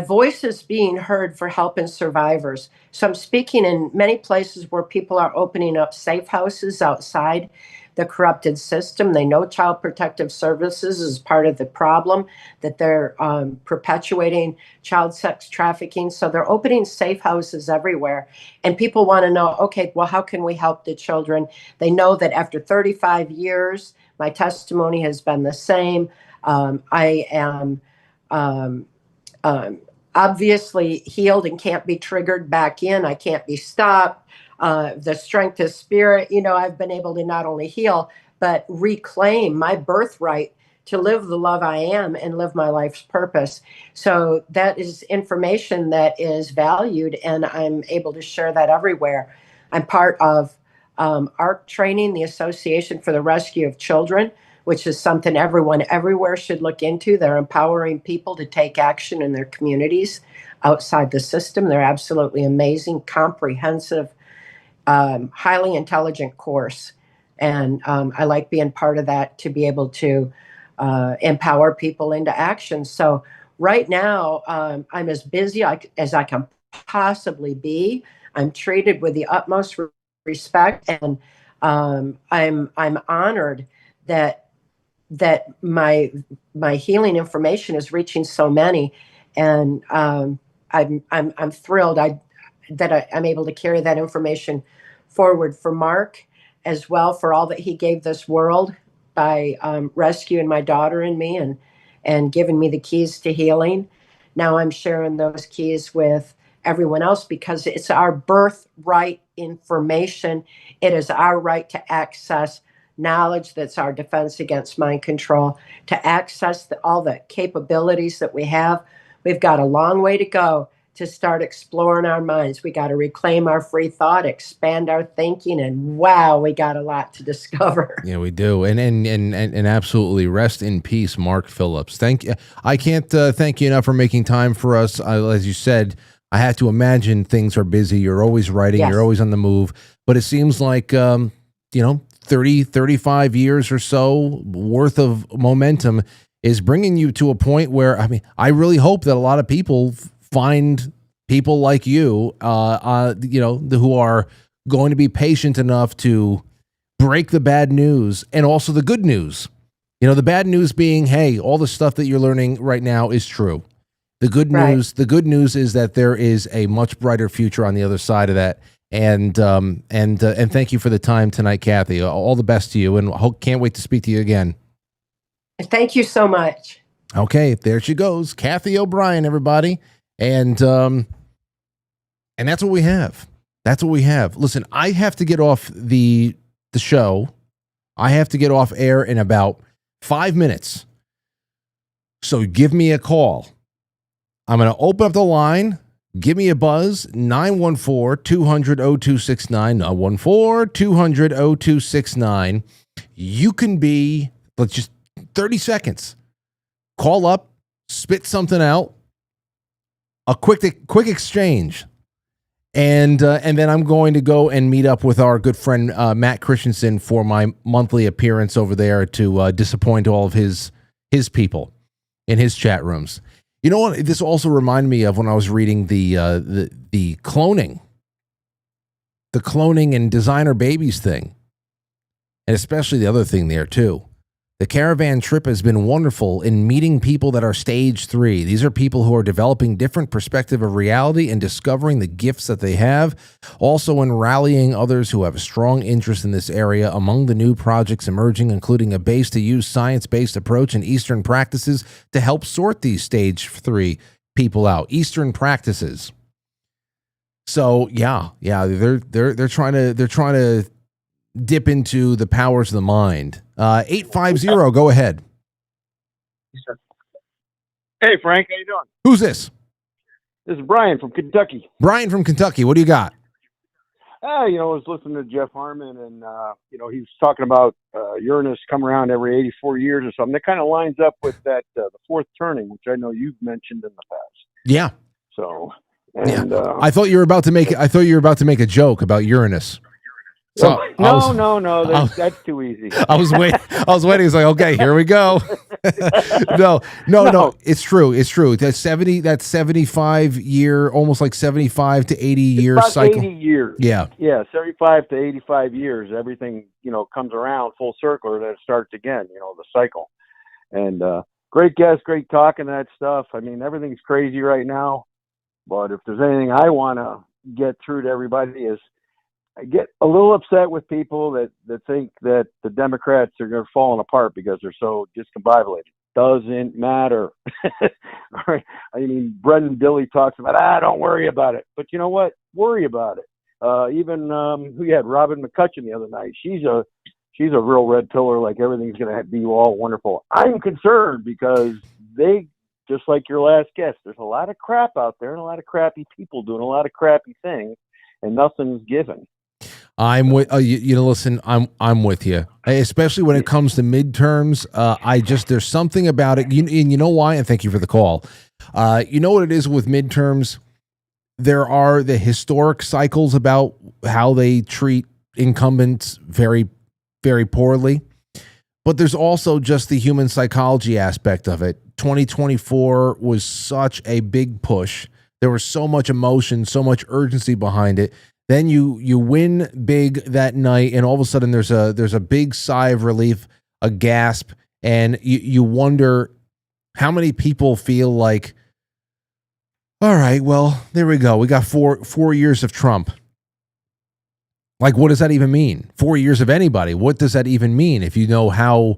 voice is being heard for helping survivors. So I'm speaking in many places where people are opening up safe houses outside the corrupted system. They know Child Protective Services is part of the problem, that they're perpetuating child sex trafficking. So they're opening safe houses everywhere. And people want to know, okay, well, how can we help the children? They know that after 35 years, my testimony has been the same. I am obviously healed and can't be triggered back in. I can't be stopped. The strength of spirit, I've been able to not only heal, but reclaim my birthright to live the love I am and live my life's purpose. So that is information that is valued, and I'm able to share that everywhere. I'm part of ARC training, the Association for the Rescue of Children, which is something everyone everywhere should look into. They're empowering people to take action in their communities outside the system. They're absolutely amazing, comprehensive, highly intelligent course. And I like being part of that to be able to empower people into action. So right now, I'm as busy as I can possibly be. I'm treated with the utmost respect, and I'm honored that my healing information is reaching so many, and I'm thrilled that I'm able to carry that information forward for Mark as well, for all that he gave this world by rescuing my daughter and me and giving me the keys to healing. Now I'm sharing those keys with everyone else because it's our birthright information. It is our right to access knowledge that's our defense against mind control, to access all the capabilities that we have. We've got a long way to go to start exploring our minds. We got to reclaim our free thought, expand our thinking, and wow, we got a lot to discover. Yeah, we do. And absolutely rest in peace, Mark Phillips. Thank you. I can't thank you enough for making time for us. As you said, I have to imagine things are busy. You're always writing, Yes. You're always on the move, but it seems like 30, 35 years or so worth of momentum is bringing you to a point where, I really hope that a lot of people find people like you, who are going to be patient enough to break the bad news and also the good news. The bad news being, hey, all the stuff that you're learning right now is true. The good news, The good news is that there is a much brighter future on the other side of that. And thank you for the time tonight, Cathy. All the best to you, and can't wait to speak to you again. Thank you so much. Okay, there she goes, Cathy O'Brien, everybody. And that's what we have. That's what we have. Listen, I have to get off the show. I have to get off air in about 5 minutes. So give me a call. I'm going to open up the line. give me a buzz, 914-200-0269, 914-200-0269. You can be, let's just 30 seconds. Call up, spit something out, a quick exchange. And then I'm going to go and meet up with our good friend Matt Christensen for my monthly appearance over there to disappoint all of his people in his chat rooms. You know what? This also reminded me of when I was reading the cloning and designer babies thing, and especially the other thing there too. The caravan trip has been wonderful in meeting people that are stage 3. These are people who are developing different perspective of reality and discovering the gifts that they have. Also in rallying others who have a strong interest in this area. Among the new projects emerging, including a base to use science-based approach and Eastern practices to help sort these stage 3 people out. Eastern practices. So yeah, they're trying to dip into the powers of the mind. 850, go ahead. Hey, Frank, how you doing? Who's this? This is Brian from Kentucky. Brian from Kentucky. What do you got? I was listening to Jeff Harman, and he was talking about Uranus come around every 84 years or something. That kind of lines up with that the fourth turning, which I know you've mentioned in the past. Yeah. So, I thought you were about to make a joke about Uranus. So no, that's too easy. I was waiting. It's like, okay, here we go. No. It's true. That's 75 year, almost like 75 to 80 year about cycle. 80 years. Yeah. 75 to 85 years. Everything comes around full circle, and then it starts again. The cycle. And great guest, great talk, and that stuff. I mean, everything's crazy right now. But if there's anything I want to get through to everybody is, I get a little upset with people that think that the Democrats are falling apart because they're so discombobulated. Doesn't matter. All right. I mean, Brendan Dilley talks about, don't worry about it. But you know what? Worry about it. Even who you had, Robin McCutcheon the other night. She's a real red pillar, like everything's going to be all wonderful. I'm concerned because they, just like your last guest, there's a lot of crap out there and a lot of crappy people doing a lot of crappy things, and nothing's given. I'm with listen, I'm with you, especially when it comes to midterms. There's something about it. And you know why? And thank you for the call. You know what it is with midterms? There are the historic cycles about how they treat incumbents very, very poorly. But there's also just the human psychology aspect of it. 2024 was such a big push. There was so much emotion, so much urgency behind it. Then you win big that night, and all of a sudden there's a big sigh of relief, a gasp, and you wonder how many people feel like, all right, well, there we go. We got four years of Trump. Like, what does that even mean? 4 years of anybody. What does that even mean? If you know how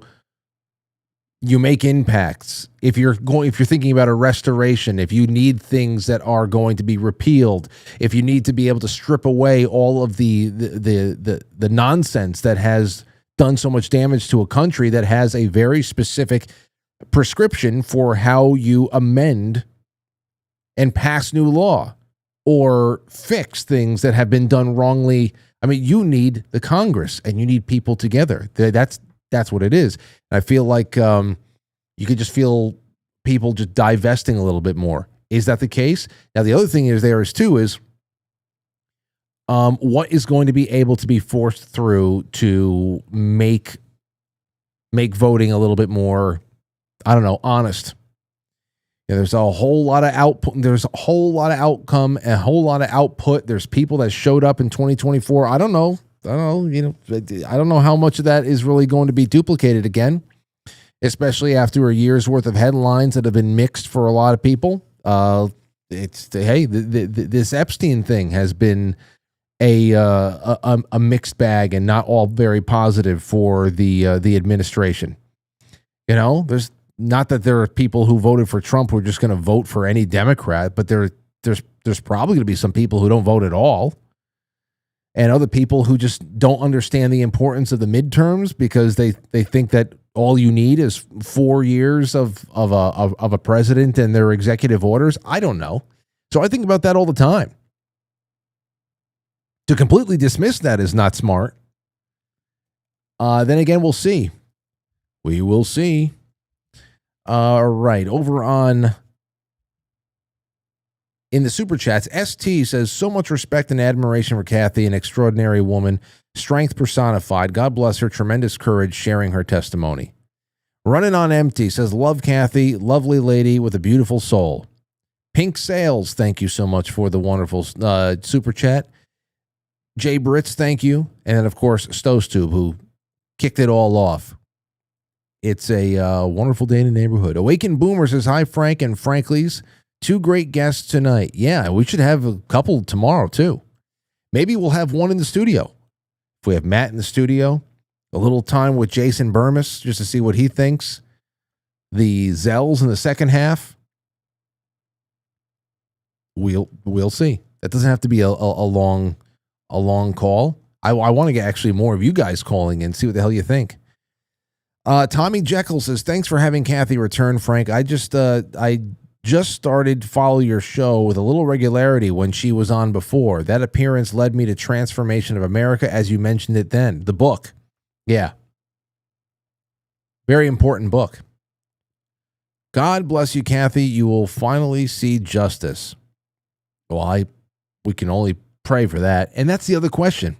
you make impacts, if you're thinking about a restoration, if you need things that are going to be repealed, if you need to be able to strip away all of the nonsense that has done so much damage to a country that has a very specific prescription for how you amend and pass new law or fix things that have been done wrongly. I mean, you need the Congress and you need people together. That's what it is. And I feel like you could just feel people just divesting a little bit more. Is that the case? Now, the other thing is what is going to be able to be forced through to make voting a little bit more, I don't know, honest. There's a whole lot of output. There's a whole lot of outcome, and a whole lot of output. There's people that showed up in 2024. I don't know. I don't know how much of that is really going to be duplicated again, especially after a year's worth of headlines that have been mixed for a lot of people. This Epstein thing has been a mixed bag and not all very positive for the administration. There's not that there are people who voted for Trump who are just going to vote for any Democrat, but there's probably going to be some people who don't vote at all. And other people who just don't understand the importance of the midterms because they think that all you need is 4 years of a president and their executive orders. I don't know. So I think about that all the time. To completely dismiss that is not smart. Then again, we'll see. We will see. All right, over on in the super chats, ST says, so much respect and admiration for Cathy, an extraordinary woman, strength personified. God bless her, tremendous courage sharing her testimony. Running on Empty says, love Cathy, lovely lady with a beautiful soul. Pink Sales, thank you so much for the wonderful super chat. Jay Britz, thank you. And then, of course, Stostube, who kicked it all off. It's a wonderful day in the neighborhood. Awakened Boomer says, hi, Frank and Franklies. 2 great guests tonight. Yeah, we should have a couple tomorrow, too. Maybe we'll have one in the studio. If we have Matt in the studio, a little time with Jason Burmis just to see what he thinks. The Zells in the second half. We'll see. That doesn't have to be a long call. I want to get actually more of you guys calling in, see what the hell you think. Tommy Jekyll says, thanks for having Cathy return, Frank. I just started to follow your show with a little regularity when she was on before. That appearance led me to Transformation of America, as you mentioned it then. The book. Yeah. Very important book. God bless you, Cathy. You will finally see justice. Well, we can only pray for that. And that's the other question.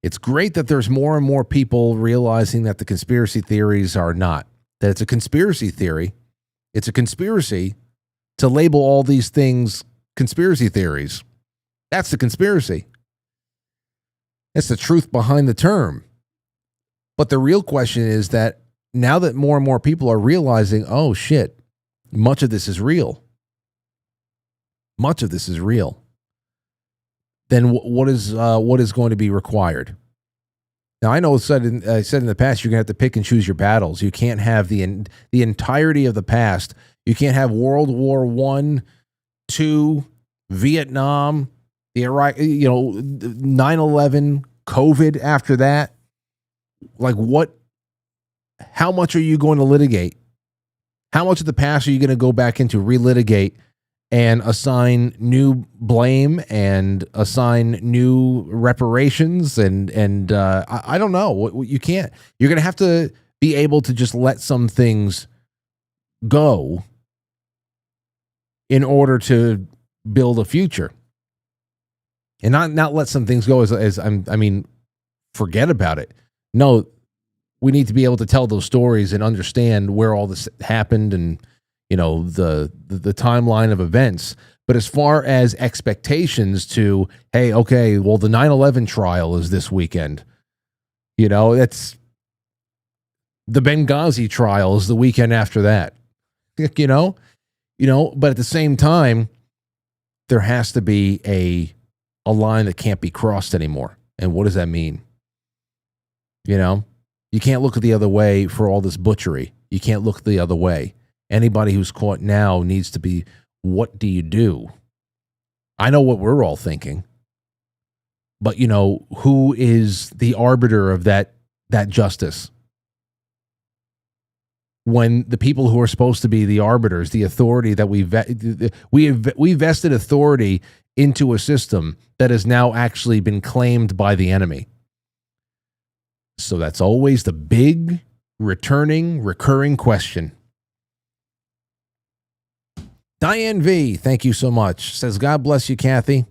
It's great that there's more and more people realizing that the conspiracy theories are not. That it's a conspiracy theory. It's a conspiracy to label all these things conspiracy theories. That's the conspiracy. That's the truth behind the term. But the real question is that now that more and more people are realizing, oh shit, much of this is real. Much of this is real. Then what is going to be required? Now, I know I said in the past, you're going to have to pick and choose your battles. You can't have the entirety of the past. You can't have World War I, II, Vietnam, the Iraq, 9/11, COVID after that. Like what? How much are you going to litigate? How much of the past are you going to go back into, relitigate, and assign new blame and assign new reparations? And I don't know. You can't. You're going to have to be able to just let some things go in order to build a future. And not let some things go forget about it. No, we need to be able to tell those stories and understand where all this happened and, the timeline of events. But as far as expectations to, hey, okay, well, the 9/11 trial is this weekend. That's the Benghazi trial is the weekend after that. But at the same time, there has to be a line that can't be crossed anymore. And what does that mean? You can't look the other way for all this butchery. You can't look the other way. Anybody who's caught now needs to be, what do you do? I know what we're all thinking. But, who is the arbiter of that justice? When the people who are supposed to be the arbiters, the authority that we vested authority into a system that has now actually been claimed by the enemy. So that's always the big, recurring question. Diane V, thank you so much. Says, God bless you, Cathy.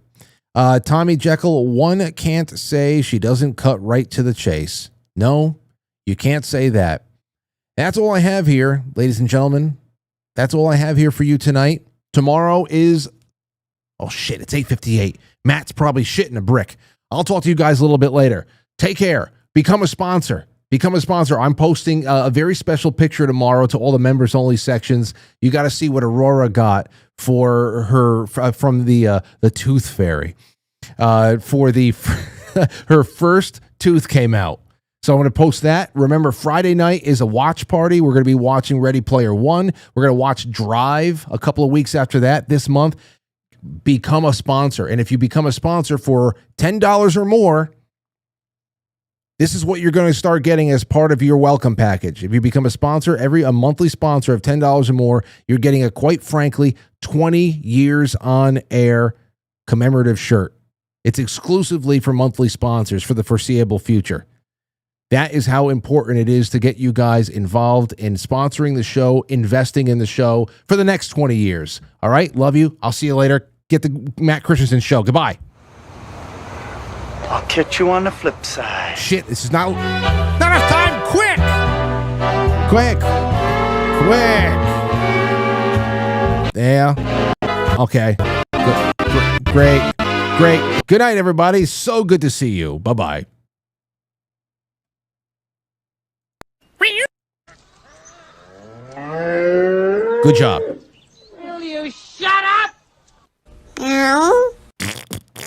Tommy Jekyll, one can't say she doesn't cut right to the chase. No, you can't say that. That's all I have here, ladies and gentlemen. That's all I have here for you tonight. Tomorrow is, it's 8:58. Matt's probably shitting a brick. I'll talk to you guys a little bit later. Take care. Become a sponsor. I'm posting a very special picture tomorrow to all the members only sections. You got to see what Aurora got for her from the Tooth Fairy. Her first tooth came out. So I'm going to post that. Remember, Friday night is a watch party. We're going to be watching Ready Player One. We're going to watch Drive a couple of weeks after that this month. Become a sponsor. And if you become a sponsor for $10 or more, This is what you're going to start getting as part of your welcome package. If you become a sponsor, a monthly sponsor of $10 or more, you're getting a Quite Frankly 20 years on air commemorative shirt. It's exclusively for monthly sponsors for the foreseeable future. That is how important it is to get you guys involved in sponsoring the show, investing in the show for the next 20 years. All right? Love you. I'll see you later. Get the Matt Christensen show. Goodbye. I'll catch you on the flip side. Shit, this is not enough time. Quick! Yeah. Okay. Great. Good night, everybody. So good to see you. Bye-bye. Good job. Will you shut